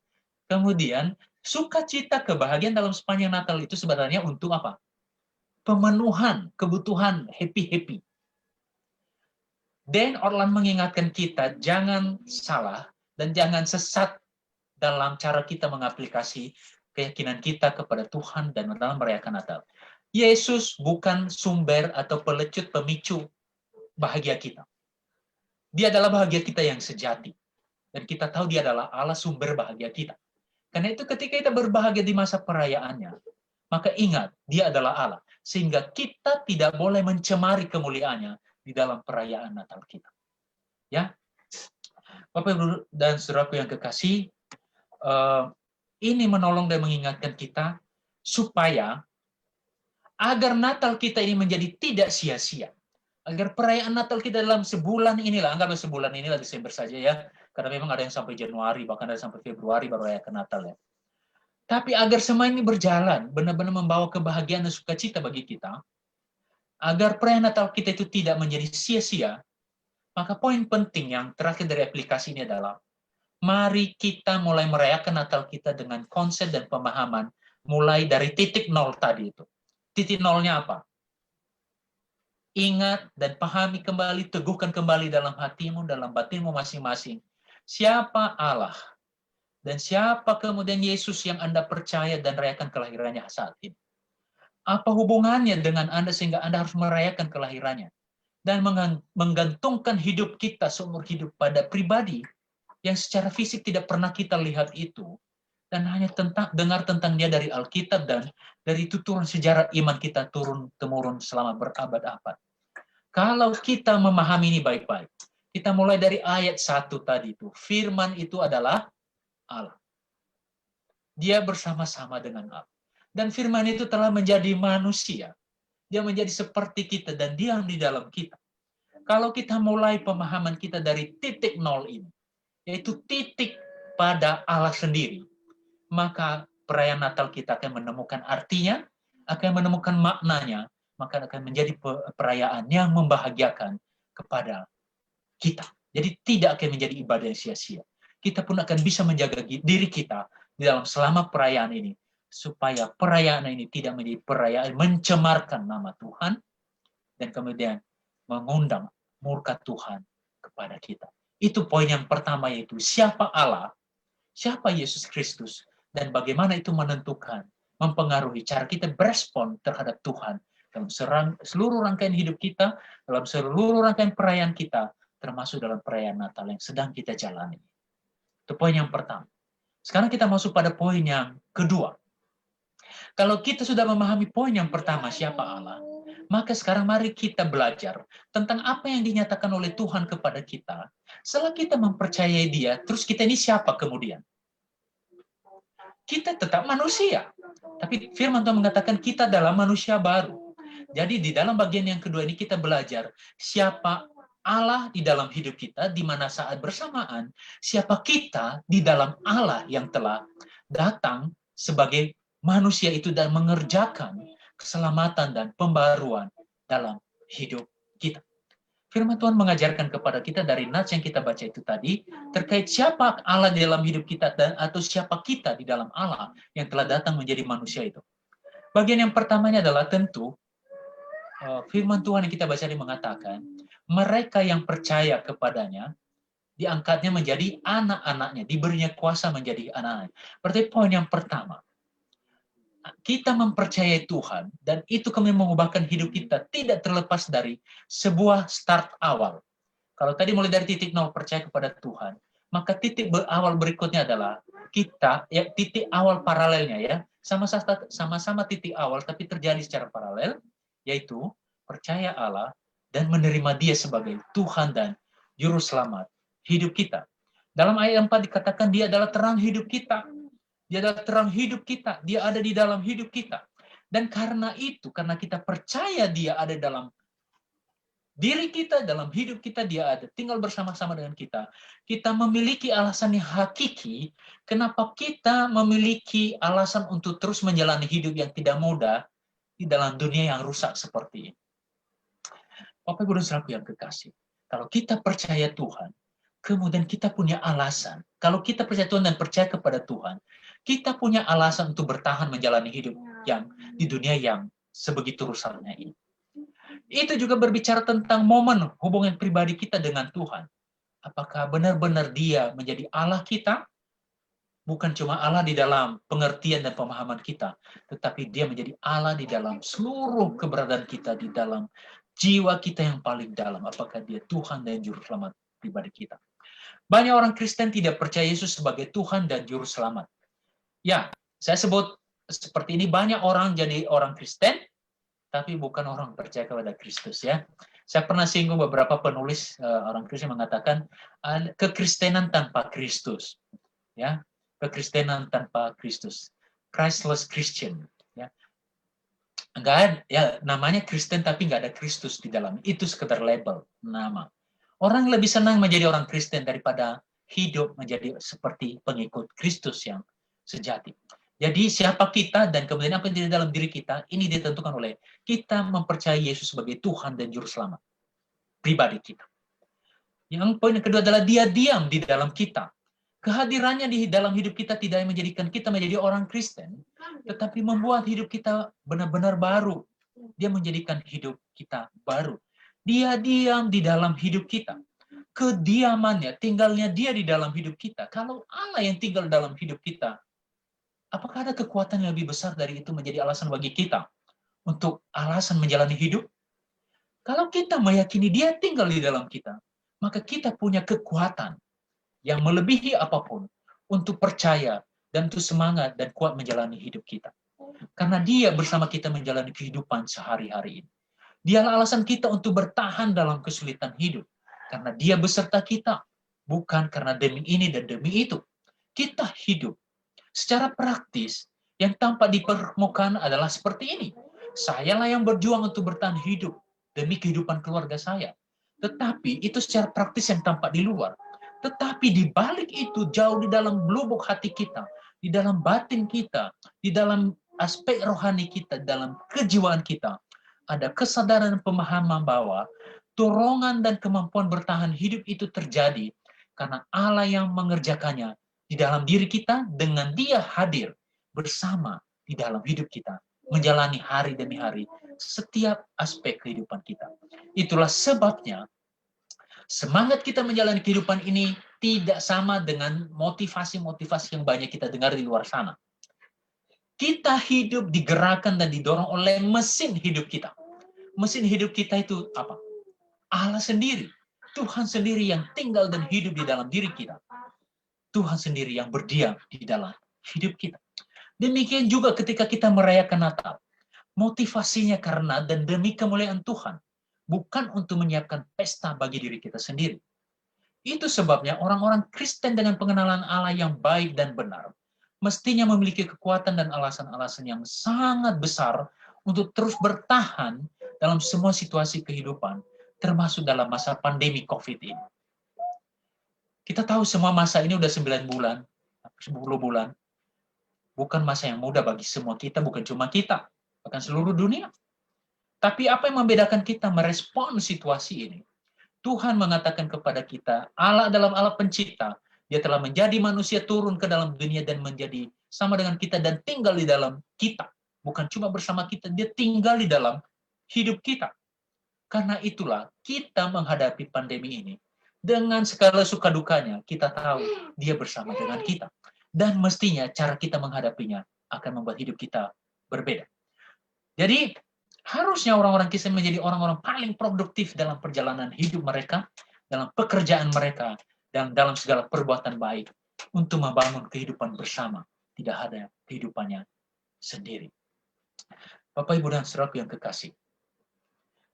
Kemudian, sukacita, kebahagiaan dalam sepanjang Natal itu sebenarnya untuk apa? Pemenuhan kebutuhan happy-happy. Dan Ortland mengingatkan kita, jangan salah dan jangan sesat dalam cara kita mengaplikasi keyakinan kita kepada Tuhan dan dalam merayakan Natal. Yesus bukan sumber atau pelecut pemicu bahagia kita. Dia adalah bahagia kita yang sejati. Dan kita tahu dia adalah Allah sumber bahagia kita. Karena itu ketika kita berbahagia di masa perayaannya, maka ingat, dia adalah Allah. Sehingga kita tidak boleh mencemari kemuliaannya di dalam perayaan Natal kita. Ya, Bapak, Ibu, dan saudaraku yang kekasih, ini menolong dan mengingatkan kita supaya agar Natal kita ini menjadi tidak sia-sia. Agar perayaan Natal kita dalam sebulan inilah, anggaplah sebulan inilah Desember saja ya, karena memang ada yang sampai Januari, bahkan ada sampai Februari baru rayakan Natal ya. Tapi agar semua ini berjalan, benar-benar membawa kebahagiaan dan sukacita bagi kita, agar perayaan Natal kita itu tidak menjadi sia-sia, maka poin penting yang terakhir dari aplikasi ini adalah, mari kita mulai merayakan Natal kita dengan konsep dan pemahaman, mulai dari titik nol tadi itu. Titik nolnya apa? Ingat dan pahami kembali, teguhkan kembali dalam hatimu, dalam batinmu masing-masing. Siapa Allah? Dan siapa kemudian Yesus yang Anda percaya dan rayakan kelahirannya saat ini? Apa hubungannya dengan Anda sehingga Anda harus merayakan kelahirannya? Dan menggantungkan hidup kita seumur hidup pada pribadi yang secara fisik tidak pernah kita lihat itu. Dan hanya dengar tentang dia dari Alkitab dan dari tuturan sejarah iman kita turun-temurun selama berabad-abad. Kalau kita memahami ini baik-baik, kita mulai dari ayat 1 tadi itu. Firman itu adalah Allah. Dia bersama-sama dengan Allah. Dan firman itu telah menjadi manusia. Dia menjadi seperti kita dan diam di dalam kita. Kalau kita mulai pemahaman kita dari titik nol ini, yaitu titik pada Allah sendiri, maka perayaan Natal kita akan menemukan artinya, akan menemukan maknanya, maka akan menjadi perayaan yang membahagiakan kepada kita. Jadi tidak akan menjadi ibadah yang sia-sia. Kita pun akan bisa menjaga diri kita di dalam selama perayaan ini, supaya perayaan ini tidak menjadi perayaan mencemarkan nama Tuhan, dan kemudian mengundang murka Tuhan kepada kita. Itu poin yang pertama, yaitu siapa Allah, siapa Yesus Kristus, dan bagaimana itu menentukan, mempengaruhi cara kita berespon terhadap Tuhan dalam seluruh rangkaian hidup kita, dalam seluruh rangkaian perayaan kita, termasuk dalam perayaan Natal yang sedang kita jalani. Itu poin yang pertama. Sekarang kita masuk pada poin yang kedua. Kalau kita sudah memahami poin yang pertama, siapa Allah, maka sekarang mari kita belajar tentang apa yang dinyatakan oleh Tuhan kepada kita. Setelah kita mempercayai Dia, terus kita ini siapa kemudian? Kita tetap manusia. Tapi firman Tuhan mengatakan kita adalah manusia baru. Jadi di dalam bagian yang kedua ini kita belajar siapa Allah di dalam hidup kita, di mana saat bersamaan, siapa kita di dalam Allah yang telah datang sebagai manusia itu dan mengerjakan keselamatan dan pembaruan dalam hidup kita. Firman Tuhan mengajarkan kepada kita dari nats yang kita baca itu tadi, terkait siapa Allah di dalam hidup kita dan atau siapa kita di dalam Allah yang telah datang menjadi manusia itu. Bagian yang pertamanya adalah tentu, firman Tuhan yang kita baca ini mengatakan, mereka yang percaya kepadanya, diangkatnya menjadi anak-anaknya, diberinya kuasa menjadi anak-anaknya. Berarti poin yang pertama, kita mempercayai Tuhan, dan itu kemudian mengubahkan hidup kita, tidak terlepas dari sebuah start awal. Kalau tadi mulai dari titik nol percaya kepada Tuhan, maka titik awal berikutnya adalah kita, ya titik awal paralelnya ya, sama-sama titik awal, tapi terjadi secara paralel, yaitu percaya Allah dan menerima Dia sebagai Tuhan dan Juru Selamat hidup kita. Dalam ayat 4 dikatakan Dia adalah terang hidup kita. Dia adalah terang hidup kita. Dia ada di dalam hidup kita. Dan karena itu, karena kita percaya Dia ada dalam diri kita, dalam hidup kita, Dia ada, tinggal bersama-sama dengan kita. Kita memiliki alasan yang hakiki, kenapa kita memiliki alasan untuk terus menjalani hidup yang tidak mudah di dalam dunia yang rusak seperti ini. Bapak Ibu dan Saudaraku yang kekasih, kalau kita percaya Tuhan, kemudian kita punya alasan. Kalau kita percaya Tuhan dan percaya kepada Tuhan, kita punya alasan untuk bertahan menjalani hidup yang di dunia yang sebegitu rusaknya ini. Itu juga berbicara tentang momen hubungan pribadi kita dengan Tuhan. Apakah benar-benar Dia menjadi Allah kita? Bukan cuma Allah di dalam pengertian dan pemahaman kita, tetapi Dia menjadi Allah di dalam seluruh keberadaan kita, di dalam jiwa kita yang paling dalam. Apakah Dia Tuhan dan Juru Selamat pribadi kita? Banyak orang Kristen tidak percaya Yesus sebagai Tuhan dan Juru Selamat. Ya, saya sebut seperti ini, banyak orang jadi orang Kristen, tapi bukan orang percaya kepada Kristus ya. Saya pernah singgung beberapa penulis orang Kristen mengatakan kekristenan tanpa Kristus, ya, kekristenan tanpa Kristus, Christless Christian, ya. Enggak ada, ya namanya Kristen tapi nggak ada Kristus di dalam. Itu sekedar label nama. Orang lebih senang menjadi orang Kristen daripada hidup menjadi seperti pengikut Kristus yang sejati. Jadi siapa kita dan kemudian apa yang ada dalam diri kita, ini ditentukan oleh kita mempercayai Yesus sebagai Tuhan dan Juru Selamat pribadi kita. Yang poin kedua adalah Dia diam di dalam kita. Kehadirannya di dalam hidup kita tidak menjadikan kita menjadi orang Kristen, tetapi membuat hidup kita benar-benar baru. Dia menjadikan hidup kita baru. Dia diam di dalam hidup kita. Kediamannya, tinggalnya Dia di dalam hidup kita. Kalau Allah yang tinggal dalam hidup kita, apakah ada kekuatan yang lebih besar dari itu menjadi alasan bagi kita untuk alasan menjalani hidup? Kalau kita meyakini Dia tinggal di dalam kita, maka kita punya kekuatan yang melebihi apapun untuk percaya dan untuk semangat dan kuat menjalani hidup kita. Karena Dia bersama kita menjalani kehidupan sehari-hari ini. Dialah alasan kita untuk bertahan dalam kesulitan hidup. Karena Dia beserta kita. Bukan karena demi ini dan demi itu. Kita hidup. Secara praktis, yang tampak di permukaan adalah seperti ini. Sayalah yang berjuang untuk bertahan hidup demi kehidupan keluarga saya. Tetapi itu secara praktis yang tampak di luar. Tetapi di balik itu, jauh di dalam lubuk hati kita, di dalam batin kita, di dalam aspek rohani kita, dalam kejiwaan kita, ada kesadaran dan pemahaman bahwa dorongan dan kemampuan bertahan hidup itu terjadi karena Allah yang mengerjakannya di dalam diri kita dengan Dia hadir bersama di dalam hidup kita, menjalani hari demi hari setiap aspek kehidupan kita. Itulah sebabnya semangat kita menjalani kehidupan ini tidak sama dengan motivasi-motivasi yang banyak kita dengar di luar sana. Kita hidup digerakkan dan didorong oleh mesin hidup kita. Mesin hidup kita itu apa? Allah sendiri. Tuhan sendiri yang tinggal dan hidup di dalam diri kita. Tuhan sendiri yang berdiam di dalam hidup kita. Demikian juga ketika kita merayakan Natal. Motivasinya karena dan demi kemuliaan Tuhan. Bukan untuk menyiapkan pesta bagi diri kita sendiri. Itu sebabnya orang-orang Kristen dengan pengenalan Allah yang baik dan benar mestinya memiliki kekuatan dan alasan-alasan yang sangat besar untuk terus bertahan dalam semua situasi kehidupan, termasuk dalam masa pandemi COVID ini. Kita tahu semua masa ini udah 9 bulan, 10 bulan. Bukan masa yang mudah bagi semua kita, bukan cuma kita, bahkan seluruh dunia. Tapi apa yang membedakan kita merespon situasi ini? Tuhan mengatakan kepada kita, Allah adalah Allah pencipta. Dia telah menjadi manusia turun ke dalam dunia dan menjadi sama dengan kita dan tinggal di dalam kita. Bukan cuma bersama kita, dia tinggal di dalam hidup kita. Karena itulah kita menghadapi pandemi ini. Dengan segala suka dukanya, kita tahu dia bersama dengan kita. Dan mestinya cara kita menghadapinya akan membuat hidup kita berbeda. Jadi, harusnya orang-orang Kristen menjadi orang-orang paling produktif dalam perjalanan hidup mereka, dalam pekerjaan mereka, dan dalam segala perbuatan baik untuk membangun kehidupan bersama. Tidak ada kehidupannya sendiri. Bapak, Ibu, dan saudaraku yang kekasih.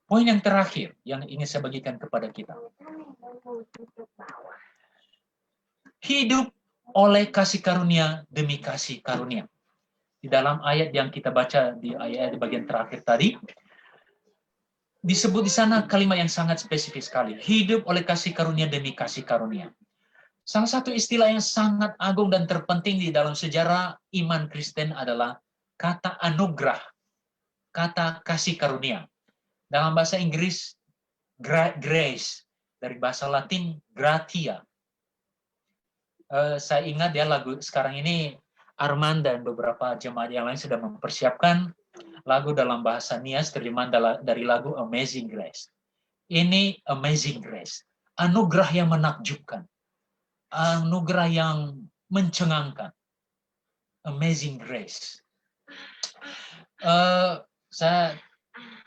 Poin yang terakhir yang ingin saya bagikan kepada kita. Hidup oleh kasih karunia demi kasih karunia. Di dalam ayat yang kita baca di ayat di bagian terakhir tadi, disebut di sana kalimat yang sangat spesifik sekali. Hidup oleh kasih karunia demi kasih karunia. Salah satu istilah yang sangat agung dan terpenting di dalam sejarah iman Kristen adalah kata anugerah, kata kasih karunia. Dalam bahasa Inggris, grace, dari bahasa Latin, gratia. Saya ingat ya lagu sekarang ini, Arman dan beberapa jemaat yang lain sudah mempersiapkan lagu dalam bahasa Nias terjemahan dari lagu Amazing Grace. Ini Amazing Grace, anugerah yang menakjubkan, anugerah yang mencengangkan. Amazing Grace.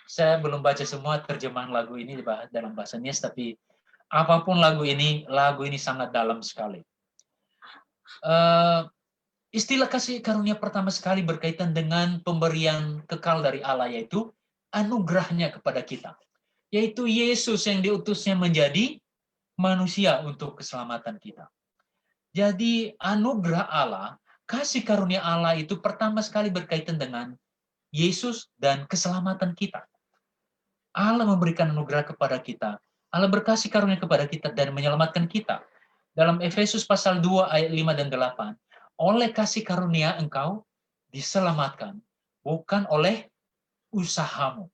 Saya belum baca semua terjemahan lagu ini dalam bahasa Nias, tapi apapun lagu ini sangat dalam sekali. Istilah kasih karunia pertama sekali berkaitan dengan pemberian kekal dari Allah, yaitu anugerahnya kepada kita. Yaitu Yesus yang diutusnya menjadi manusia untuk keselamatan kita. Jadi anugerah Allah, kasih karunia Allah itu pertama sekali berkaitan dengan Yesus dan keselamatan kita. Allah memberikan anugerah kepada kita. Allah berkasih karunia kepada kita dan menyelamatkan kita. Dalam Efesus pasal 2 ayat 5 dan 8, oleh kasih karunia engkau diselamatkan, bukan oleh usahamu,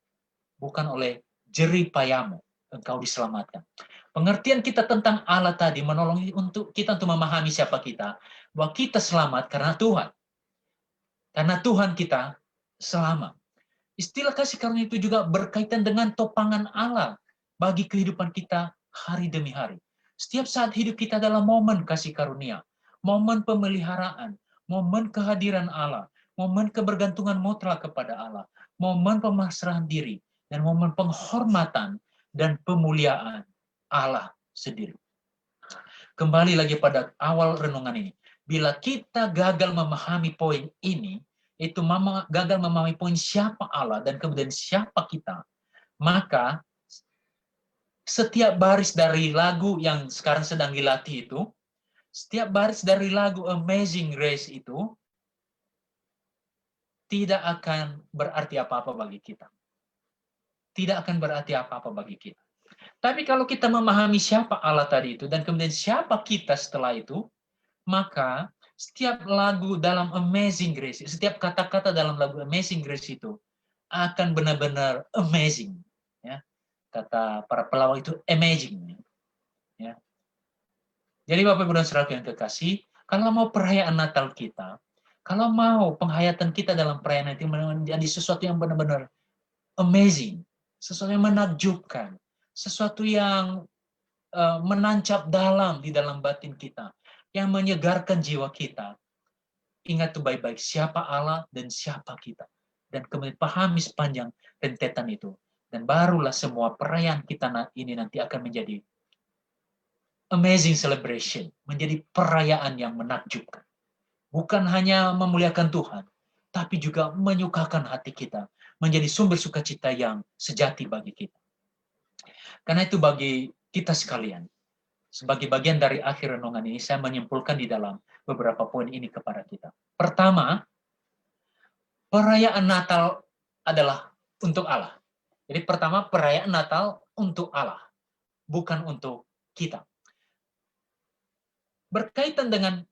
bukan oleh jerih payahmu, engkau diselamatkan. Pengertian kita tentang Allah tadi menolong untuk kita untuk memahami siapa kita, bahwa kita selamat karena Tuhan. Karena Tuhan kita selamat. Istilah kasih karunia itu juga berkaitan dengan topangan Allah bagi kehidupan kita hari demi hari. Setiap saat hidup kita adalah momen kasih karunia, momen pemeliharaan, momen kehadiran Allah, momen kebergantungan mutlak kepada Allah, momen pemasrahan diri, dan momen penghormatan dan pemuliaan Allah sendiri. Kembali lagi pada awal renungan ini. Bila kita gagal memahami poin ini, itu gagal memahami poin siapa Allah dan kemudian siapa kita, maka setiap baris dari lagu yang sekarang sedang dilatih itu, setiap baris dari lagu Amazing Grace itu tidak akan berarti apa-apa bagi kita. Tidak akan berarti apa-apa bagi kita. Tapi kalau kita memahami siapa Allah tadi itu dan kemudian siapa kita setelah itu, maka setiap lagu dalam Amazing Grace, setiap kata-kata dalam lagu Amazing Grace itu akan benar-benar amazing. Ya. Kata para pelawak itu amazing. Ya. Jadi Bapak Ibu dan Saudara yang kekasih, kalau mau perayaan Natal kita, kalau mau penghayatan kita dalam perayaan itu menjadi sesuatu yang benar-benar amazing, sesuatu yang menakjubkan, sesuatu yang menancap dalam di dalam batin kita, yang menyegarkan jiwa kita. Ingat tuh baik-baik siapa Allah dan siapa kita. Dan kemudian pahami sepanjang rentetan itu. Dan barulah semua perayaan kita ini nanti akan menjadi amazing celebration, menjadi perayaan yang menakjubkan. Bukan hanya memuliakan Tuhan, tapi juga menyukakan hati kita, menjadi sumber sukacita yang sejati bagi kita. Karena itu bagi kita sekalian, sebagai bagian dari akhir renungan ini, saya menyimpulkan di dalam beberapa poin ini kepada kita. Pertama, perayaan Natal adalah untuk Allah. Jadi pertama, perayaan Natal untuk Allah, bukan untuk kita. Berkaitan dengan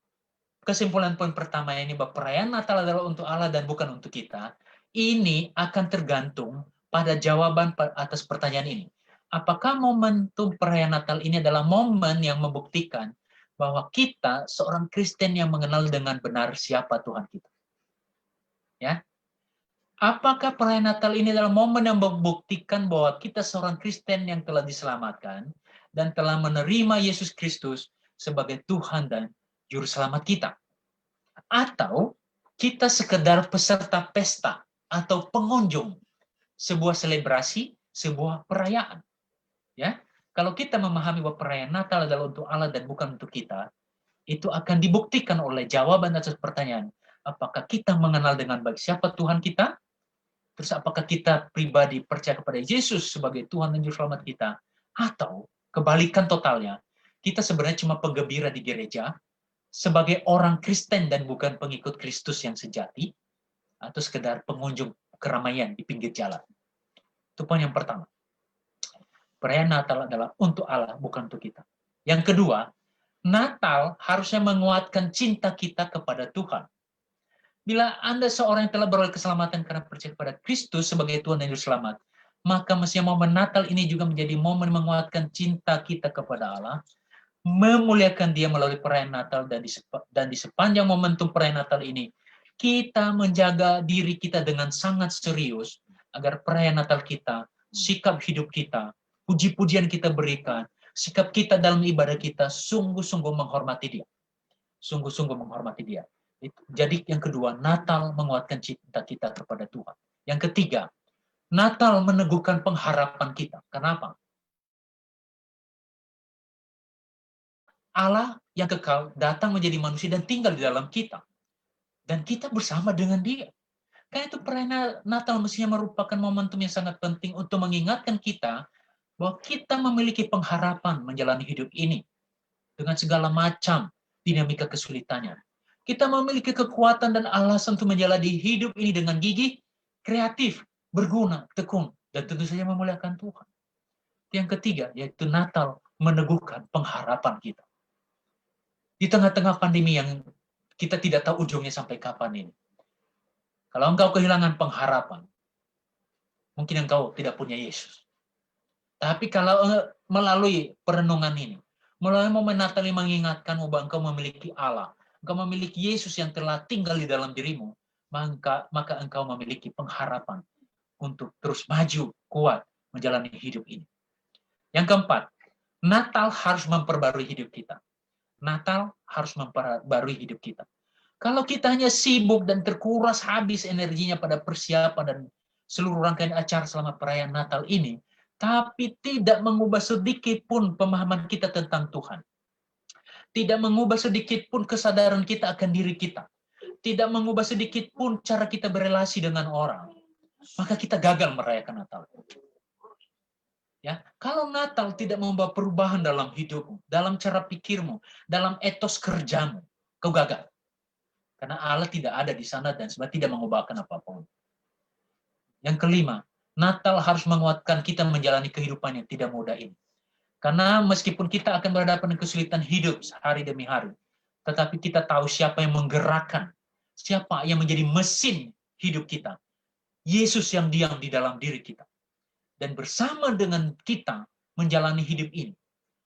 kesimpulan poin pertama ini, bahwa perayaan Natal adalah untuk Allah dan bukan untuk kita, ini akan tergantung pada jawaban atas pertanyaan ini. Apakah momentum perayaan Natal ini adalah momen yang membuktikan bahwa kita seorang Kristen yang mengenal dengan benar siapa Tuhan kita? Ya. Apakah perayaan Natal ini adalah momen yang membuktikan bahwa kita seorang Kristen yang telah diselamatkan dan telah menerima Yesus Kristus sebagai Tuhan dan Juru Selamat kita? Atau kita sekedar peserta pesta atau pengunjung sebuah selebrasi, sebuah perayaan? Ya, kalau kita memahami bahwa perayaan Natal adalah untuk Allah dan bukan untuk kita, itu akan dibuktikan oleh jawaban atas pertanyaan, apakah kita mengenal dengan baik siapa Tuhan kita? Terus apakah kita pribadi percaya kepada Yesus sebagai Tuhan dan Juru Selamat kita? Atau kebalikan totalnya, kita sebenarnya cuma penggembira di gereja, sebagai orang Kristen dan bukan pengikut Kristus yang sejati, atau sekedar pengunjung keramaian di pinggir jalan. Itu poin yang pertama. Perayaan Natal adalah untuk Allah, bukan untuk kita. Yang kedua, Natal harusnya menguatkan cinta kita kepada Tuhan. Bila Anda seorang yang telah beroleh keselamatan karena percaya kepada Kristus sebagai Tuhan dan Juru Selamat, maka mestinya momen Natal ini juga menjadi momen menguatkan cinta kita kepada Allah, memuliakan Dia melalui perayaan Natal, dan di sepanjang momentum perayaan Natal ini, kita menjaga diri kita dengan sangat serius agar perayaan Natal kita, sikap hidup kita, puji-pujian kita berikan, sikap kita dalam ibadah kita sungguh-sungguh menghormati Dia. Sungguh-sungguh menghormati Dia. Jadi yang kedua, Natal menguatkan cinta kita kepada Tuhan. Yang ketiga, Natal meneguhkan pengharapan kita. Kenapa? Allah yang kekal datang menjadi manusia dan tinggal di dalam kita. Dan kita bersama dengan Dia. Karena itu perayaan Natal mestinya merupakan momentum yang sangat penting untuk mengingatkan kita bahwa kita memiliki pengharapan menjalani hidup ini dengan segala macam dinamika kesulitannya. Kita memiliki kekuatan dan alasan untuk menjalani hidup ini dengan gigih, kreatif, berguna, tekun, dan tentu saja memuliakan Tuhan. Yang ketiga, yaitu Natal meneguhkan pengharapan kita. Di tengah-tengah pandemi yang kita tidak tahu ujungnya sampai kapan ini. Kalau engkau kehilangan pengharapan, mungkin engkau tidak punya Yesus. Tapi kalau melalui perenungan ini, melalui momen Natal yang mengingatkan bahwa engkau memiliki Allah, engkau memiliki Yesus yang telah tinggal di dalam dirimu, maka engkau memiliki pengharapan untuk terus maju, kuat, menjalani hidup ini. Yang keempat, Natal harus memperbarui hidup kita. Natal harus memperbarui hidup kita. Kalau kita hanya sibuk dan terkuras habis energinya pada persiapan dan seluruh rangkaian acara selama perayaan Natal ini, tapi tidak mengubah sedikit pun pemahaman kita tentang Tuhan, tidak mengubah sedikit pun kesadaran kita akan diri kita, tidak mengubah sedikit pun cara kita berelasi dengan orang, maka kita gagal merayakan Natal. Ya, kalau Natal tidak membawa perubahan dalam hidupmu, dalam cara pikirmu, dalam etos kerjamu, kau gagal. Karena Allah tidak ada di sana dan sebenarnya tidak mengubahkan apapun. Yang kelima, Natal harus menguatkan kita menjalani kehidupan yang tidak mudah ini. Karena meskipun kita akan berhadapan dengan kesulitan hidup hari demi hari, tetapi kita tahu siapa yang menggerakkan, siapa yang menjadi mesin hidup kita. Yesus yang diam di dalam diri kita. Dan bersama dengan kita menjalani hidup ini.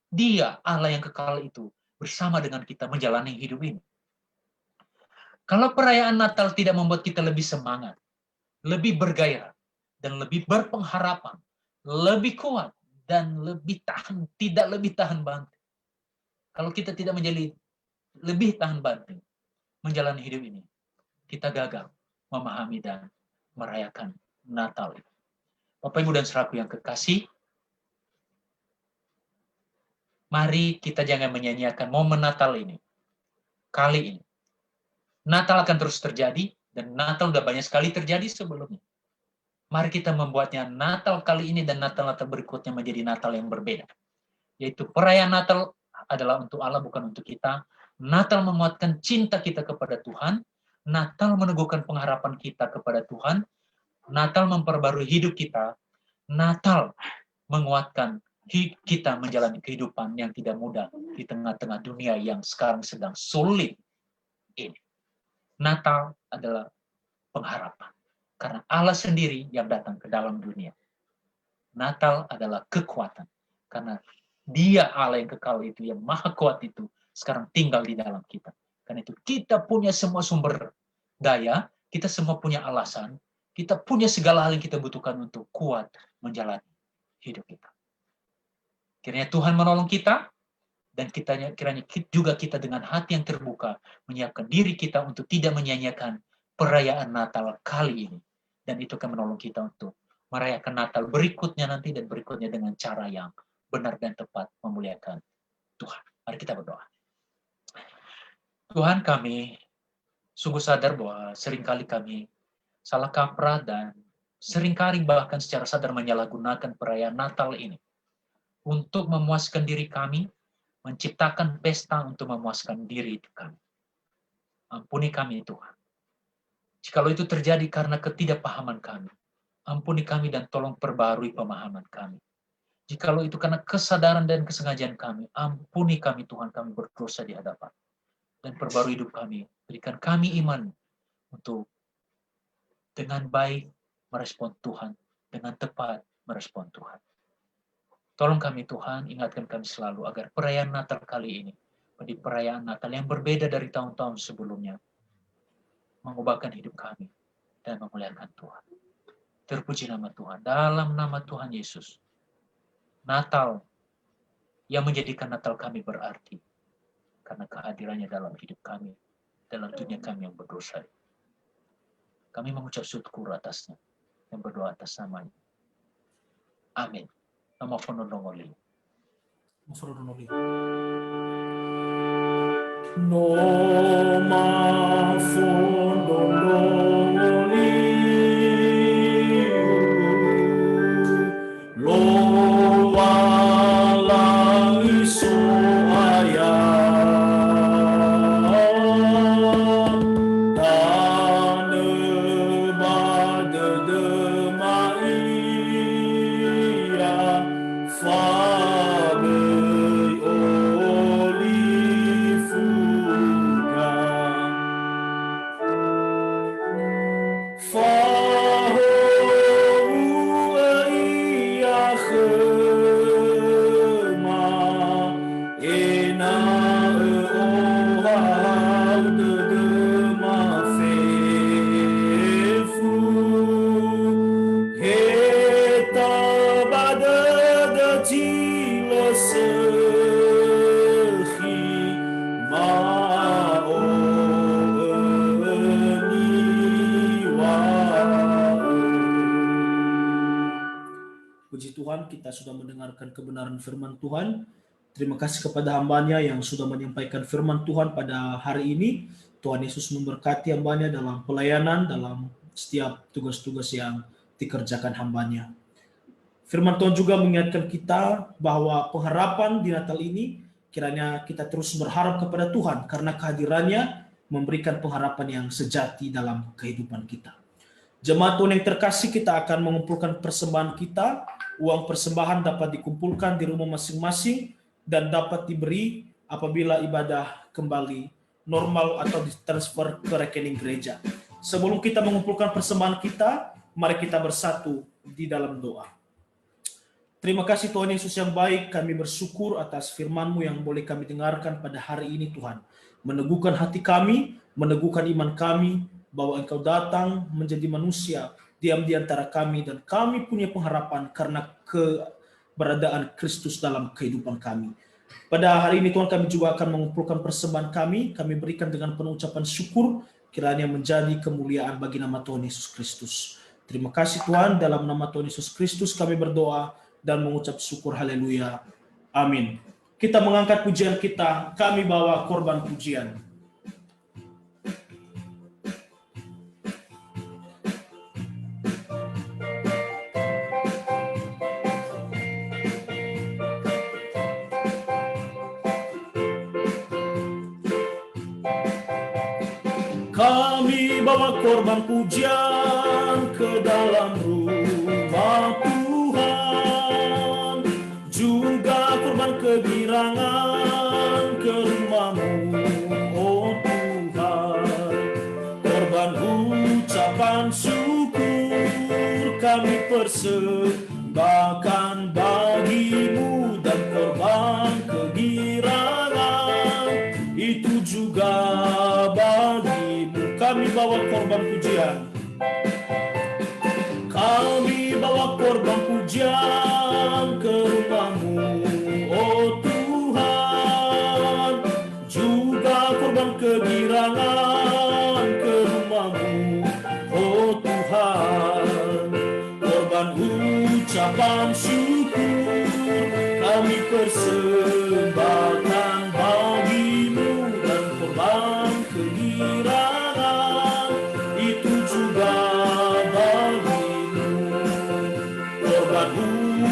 Dia, Allah yang kekal itu, bersama dengan kita menjalani hidup ini. Kalau perayaan Natal tidak membuat kita lebih semangat, lebih bergairah, dan lebih berpengharapan, lebih kuat, dan tidak lebih tahan banting. Kalau kita tidak menjadi lebih tahan banting menjalani hidup ini, kita gagal memahami dan merayakan Natal. Bapak, Ibu, dan saudaraku yang kekasih, Mari kita jangan menyanyiakan momen Natal ini. Kali ini. Natal akan terus terjadi, dan Natal udah banyak sekali terjadi sebelumnya. Mari kita membuatnya Natal kali ini dan Natal-Natal berikutnya menjadi Natal yang berbeda. Yaitu perayaan Natal adalah untuk Allah, bukan untuk kita. Natal menguatkan cinta kita kepada Tuhan. Natal meneguhkan pengharapan kita kepada Tuhan. Natal memperbarui hidup kita. Natal menguatkan kita menjalani kehidupan yang tidak mudah di tengah-tengah dunia yang sekarang sedang sulit ini. Natal adalah pengharapan. Karena Allah sendiri yang datang ke dalam dunia. Natal adalah kekuatan. Karena Dia Allah yang kekal itu, yang maha kuat itu, sekarang tinggal di dalam kita. Karena itu kita punya semua sumber daya, kita semua punya alasan, kita punya segala hal yang kita butuhkan untuk kuat menjalani hidup kita. Kiranya Tuhan menolong kita, dan kiranya juga kita dengan hati yang terbuka menyiapkan diri kita untuk tidak menyanyiakan perayaan Natal kali ini. Dan itu akan menolong kita untuk merayakan Natal berikutnya nanti dan berikutnya dengan cara yang benar dan tepat memuliakan Tuhan. Mari kita berdoa. Tuhan, kami sungguh sadar bahwa seringkali kami salah kaprah dan seringkali bahkan secara sadar menyalahgunakan perayaan Natal ini untuk memuaskan diri kami, menciptakan pesta untuk memuaskan diri kami. Ampuni kami Tuhan. Jikalau itu terjadi karena ketidakpahaman kami, ampuni kami dan tolong perbarui pemahaman kami. Jikalau itu karena kesadaran dan kesengajaan kami, ampuni kami Tuhan, kami berdosa di hadapan. Dan perbarui hidup kami, berikan kami iman untuk dengan baik merespon Tuhan, dengan tepat merespon Tuhan. Tolong kami Tuhan, ingatkan kami selalu agar perayaan Natal kali ini menjadi perayaan Natal yang berbeda dari tahun-tahun sebelumnya, mengubahkan hidup kami dan memuliakan Tuhan. Terpuji nama Tuhan, dalam nama Tuhan Yesus. Natal yang menjadikan Natal kami berarti karena kehadirannya dalam hidup kami, dalam dunia kami yang berdosa. Kami mengucap syukur atasnya dan berdoa atas namanya. Amin. Nama Fonondongoli. Noma Fonondongoli, Puji Tuhan, kita sudah mendengarkan kebenaran firman Tuhan. Terima kasih kepada hambanya yang sudah menyampaikan firman Tuhan pada hari ini. Tuhan Yesus memberkati hambanya dalam pelayanan, dalam setiap tugas-tugas yang dikerjakan hambanya. Firman Tuhan juga mengingatkan kita bahwa pengharapan di Natal ini, kiranya kita terus berharap kepada Tuhan, karena kehadirannya memberikan pengharapan yang sejati dalam kehidupan kita. Jemaat Tuhan yang terkasih, kita akan mengumpulkan persembahan kita. Uang persembahan dapat dikumpulkan di rumah masing-masing dan dapat diberi apabila ibadah kembali normal atau ditransfer ke rekening gereja. Sebelum kita mengumpulkan persembahan kita, mari kita bersatu di dalam doa. Terima kasih Tuhan Yesus yang baik, kami bersyukur atas firman-Mu yang boleh kami dengarkan pada hari ini Tuhan. Meneguhkan hati kami, meneguhkan iman kami, bahwa Engkau datang menjadi manusia, diam di antara kami, dan kami punya pengharapan karena keberadaan Kristus dalam kehidupan kami. Pada hari ini Tuhan, kami juga akan mengumpulkan persembahan kami berikan dengan penuh ucapan syukur, kiranya menjadi kemuliaan bagi nama Tuhan Yesus Kristus. Terima kasih Tuhan, dalam nama Tuhan Yesus Kristus kami berdoa dan mengucap syukur, haleluya, amin. Kita mengangkat pujian kita, kami bawa korban pujian. Kami bawa korban pujian ke dalam rumah Tuhan, juga korban kegirangan ke rumah-Mu, oh Tuhan. Korban ucapan syukur kami persembahkan bagi-Mu, dan korban kegirangan itu juga bagi-Mu. Kami bawa korban pujian. Kami bawa korban pujian ke rumah-Mu, oh Tuhan. Juga korban kegirangan ke rumah-Mu, oh Tuhan. Korban ucapan syukur kami persembahkan bagi-Mu, dan korban kegirangan itu juga bagi-Mu. Korban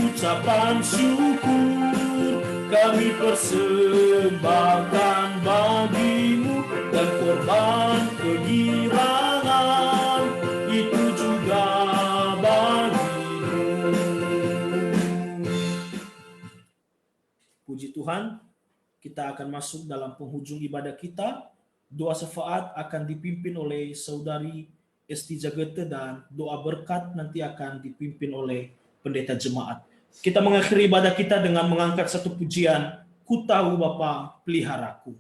ucapan syukur kami persembahkan bagi-Mu, dan korban kegirangan itu juga bagi-Mu. Puji Tuhan, kita akan masuk dalam penghujung ibadah kita. Doa syafaat akan dipimpin oleh Saudari Esti Jagete, dan doa berkat nanti akan dipimpin oleh pendeta jemaat. Kita mengakhiri ibadah kita dengan mengangkat satu pujian, Ku Tahu Bapa Peliharaku.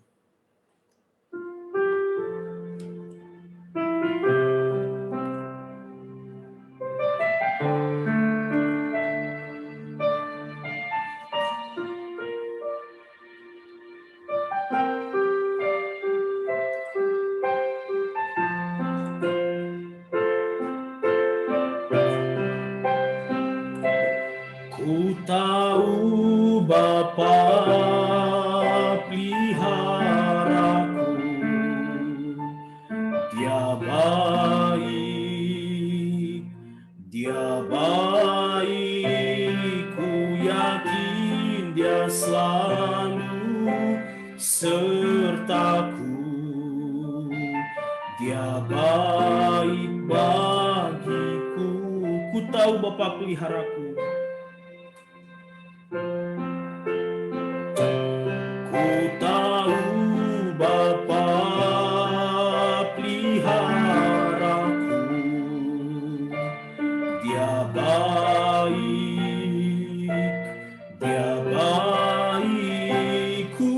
Ku tahu Bapa peliharaku, Dia baik, Dia baik, ku yakin Dia selalu sertaku. Dia baik bagiku, ku tahu Bapa peliharaku. Ku tahu Bapa peliharaku, Dia baik, ku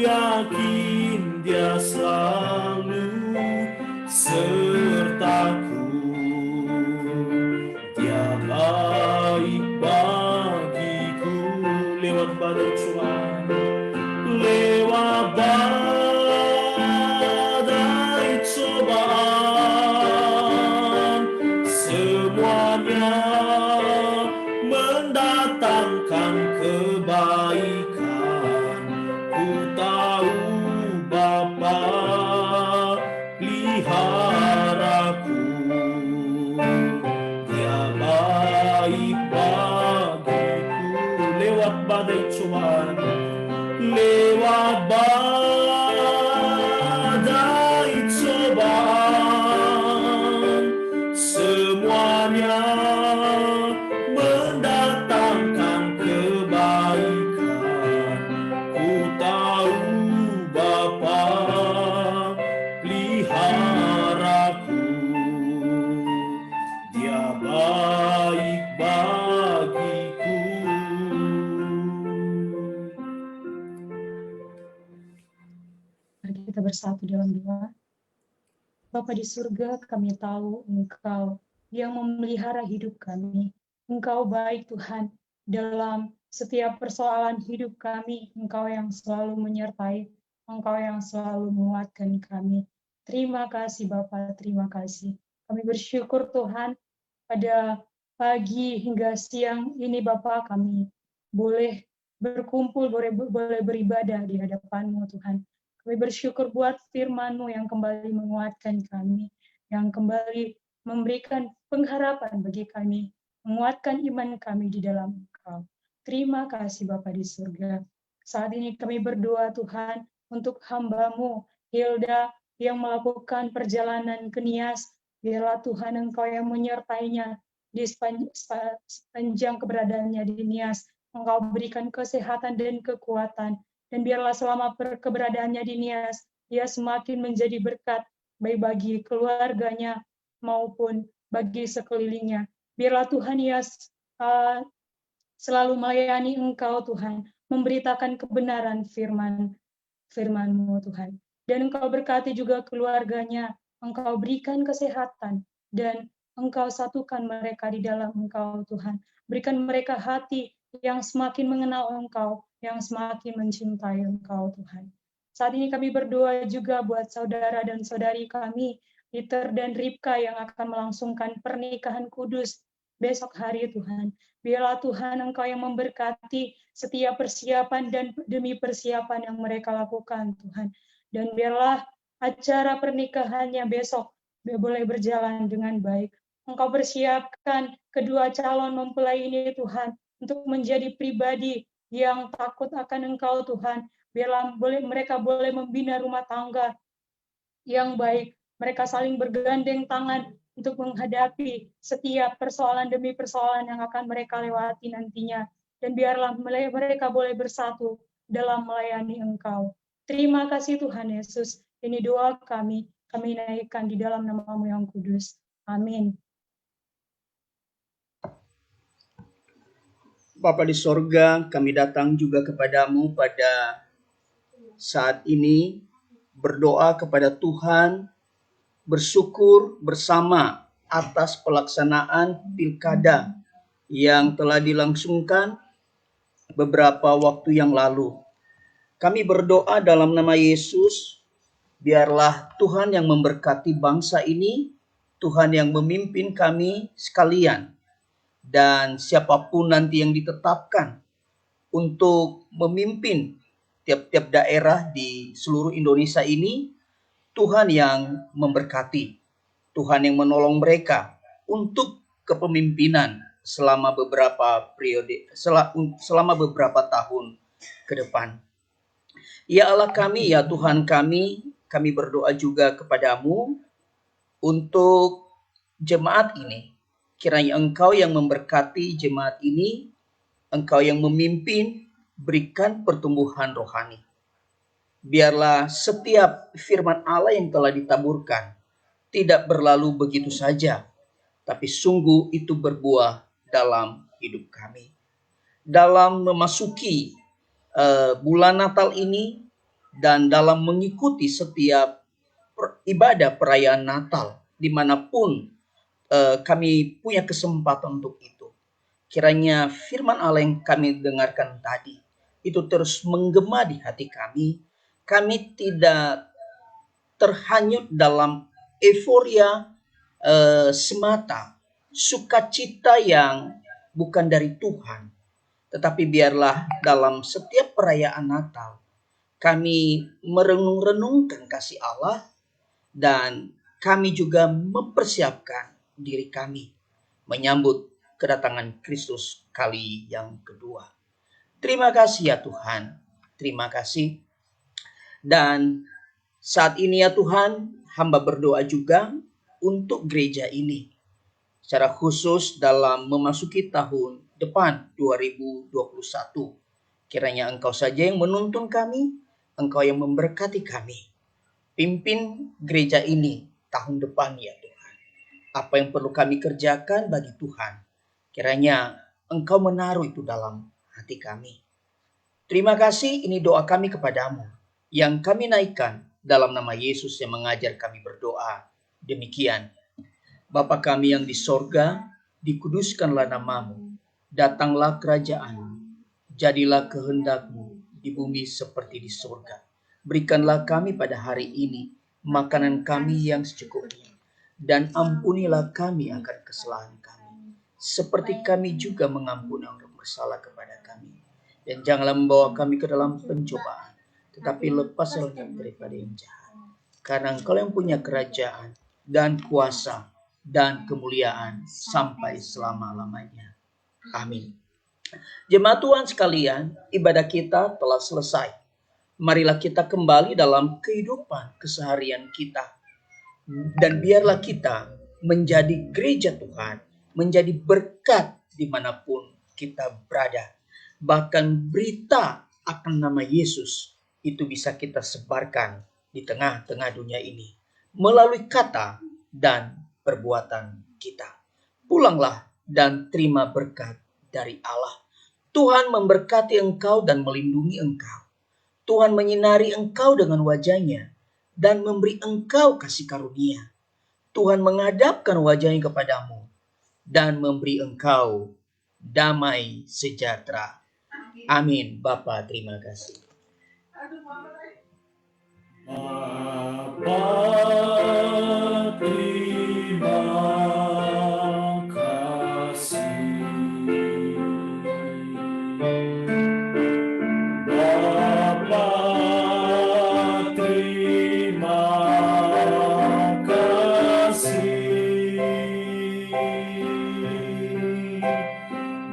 yakin Dia selalu sertaku. Dia baik bagiku lewat badai cobaan, lewat badai cobaan, semuanya mendatangkan kebaikan. Ku tahu Bapa peliharaku, Dia baik bagiku lewat badai cobaan, lewat badai cobaan, semuanya mendatangkan kebaikan. Ku tahu Bapa peliharaku, Dia baik bagiku. Mari kita bersatu dalam doa. Bapa di surga, kami tahu Engkau yang memelihara hidup kami. Engkau baik Tuhan, dalam setiap persoalan hidup kami, Engkau yang selalu menyertai, Engkau yang selalu menguatkan kami. Terima kasih Bapa, terima kasih. Kami bersyukur Tuhan, pada pagi hingga siang ini Bapa, kami boleh berkumpul, boleh beribadah di hadapan-Mu Tuhan. Kami bersyukur buat firman-Mu yang kembali menguatkan kami, yang kembali memberikan pengharapan bagi kami, menguatkan iman kami di dalam Engkau. Terima kasih Bapa di surga. Saat ini kami berdoa Tuhan untuk hamba-Mu, Hilda, yang melakukan perjalanan ke Nias. Biarlah Tuhan Engkau yang menyertainya di sepanjang keberadaannya di Nias. Engkau berikan kesehatan dan kekuatan. Dan biarlah selama keberadaannya di Nias, dia semakin menjadi berkat, baik bagi keluarganya maupun bagi sekelilingnya. Biarlah Tuhan Yesus selalu melayani Engkau Tuhan, memberitakan kebenaran firman-Mu Tuhan. Dan Engkau berkati juga keluarganya, Engkau berikan kesehatan, dan Engkau satukan mereka di dalam Engkau Tuhan. Berikan mereka hati yang semakin mengenal Engkau, yang semakin mencintai Engkau Tuhan. Saat ini kami berdoa juga buat saudara dan saudari kami, Peter dan Ripka yang akan melangsungkan pernikahan kudus besok hari Tuhan. Biarlah Tuhan Engkau yang memberkati setiap persiapan dan demi persiapan yang mereka lakukan Tuhan. Dan biarlah acara pernikahannya besok boleh berjalan dengan baik. Engkau persiapkan kedua calon mempelai ini Tuhan untuk menjadi pribadi yang takut akan Engkau Tuhan. Biarlah mereka boleh membina rumah tangga yang baik. Mereka saling bergandeng tangan untuk menghadapi setiap persoalan demi persoalan yang akan mereka lewati nantinya. Dan biarlah mereka boleh bersatu dalam melayani Engkau. Terima kasih Tuhan Yesus. Ini doa kami naikkan di dalam nama-Mu yang kudus. Amin. Bapa di sorga, kami datang juga kepadamu pada saat ini, berdoa kepada Tuhan, bersyukur bersama atas pelaksanaan pilkada yang telah dilangsungkan beberapa waktu yang lalu. Kami berdoa dalam nama Yesus, biarlah Tuhan yang memberkati bangsa ini, Tuhan yang memimpin kami sekalian, dan siapapun nanti yang ditetapkan untuk memimpin tiap-tiap daerah di seluruh Indonesia ini, Tuhan yang memberkati, Tuhan yang menolong mereka untuk kepemimpinan selama beberapa periode, selama beberapa tahun ke depan. Ya Allah kami, ya Tuhan kami berdoa juga kepadamu untuk jemaat ini. Kiranya Engkau yang memberkati jemaat ini, Engkau yang memimpin, berikan pertumbuhan rohani. Biarlah setiap firman Allah yang telah ditaburkan tidak berlalu begitu saja, tapi sungguh itu berbuah dalam hidup kami. Dalam memasuki bulan Natal ini dan dalam mengikuti setiap ibadah perayaan Natal dimanapun kami punya kesempatan untuk itu. Kiranya firman Allah yang kami dengarkan tadi itu terus menggema di hati kami. Kami tidak terhanyut dalam euforia semata, sukacita yang bukan dari Tuhan. Tetapi biarlah dalam setiap perayaan Natal kami merenung-renungkan kasih Allah, dan kami juga mempersiapkan diri kami menyambut kedatangan Kristus kali yang kedua. Terima kasih ya Tuhan, terima kasih. Dan saat ini ya Tuhan, hamba berdoa juga untuk gereja ini, secara khusus dalam memasuki tahun depan 2021. Kiranya Engkau saja yang menuntun kami, Engkau yang memberkati kami. Pimpin gereja ini tahun depan ya Tuhan. Apa yang perlu kami kerjakan bagi Tuhan, kiranya Engkau menaruh itu dalam hati kami. Terima kasih, ini doa kami kepadamu, yang kami naikkan dalam nama Yesus yang mengajar kami berdoa. Demikian. Bapa kami yang di sorga, dikuduskanlah namamu, datanglah kerajaanmu, jadilah kehendakmu di bumi seperti di sorga. Berikanlah kami pada hari ini makanan kami yang secukupnya, dan ampunilah kami akan kesalahan kami, seperti kami juga mengampuni orang bersalah kepada kami. Dan janganlah membawa kami ke dalam pencobaan, tetapi lepaslah kami daripada yang jahat. Karena Engkau yang punya kerajaan dan kuasa dan kemuliaan sampai selama-lamanya. Amin. Jemaat Tuhan sekalian, ibadah kita telah selesai. Marilah kita kembali dalam kehidupan keseharian kita. Dan biarlah kita menjadi gereja Tuhan, menjadi berkat dimanapun kita berada. Bahkan berita akan nama Yesus itu bisa kita sebarkan di tengah-tengah dunia ini melalui kata dan perbuatan kita. Pulanglah dan terima berkat dari Allah. Tuhan memberkati engkau dan melindungi engkau. Tuhan menyinari engkau dengan wajah-Nya dan memberi engkau kasih karunia. Tuhan menghadapkan wajah-Nya kepadamu dan memberi engkau damai sejahtera. Amin. Bapa, terima kasih. Bapa, terima kasih. Bapa, terima kasih.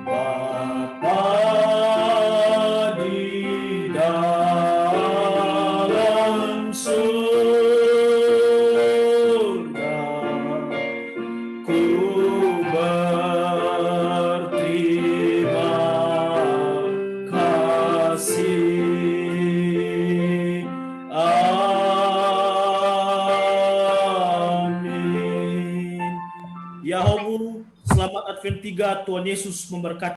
Bapa di dalam surga, ku berterima kasih. Amin. Yahobu, selamat Advent 3, Tuhan Yesus memberkati.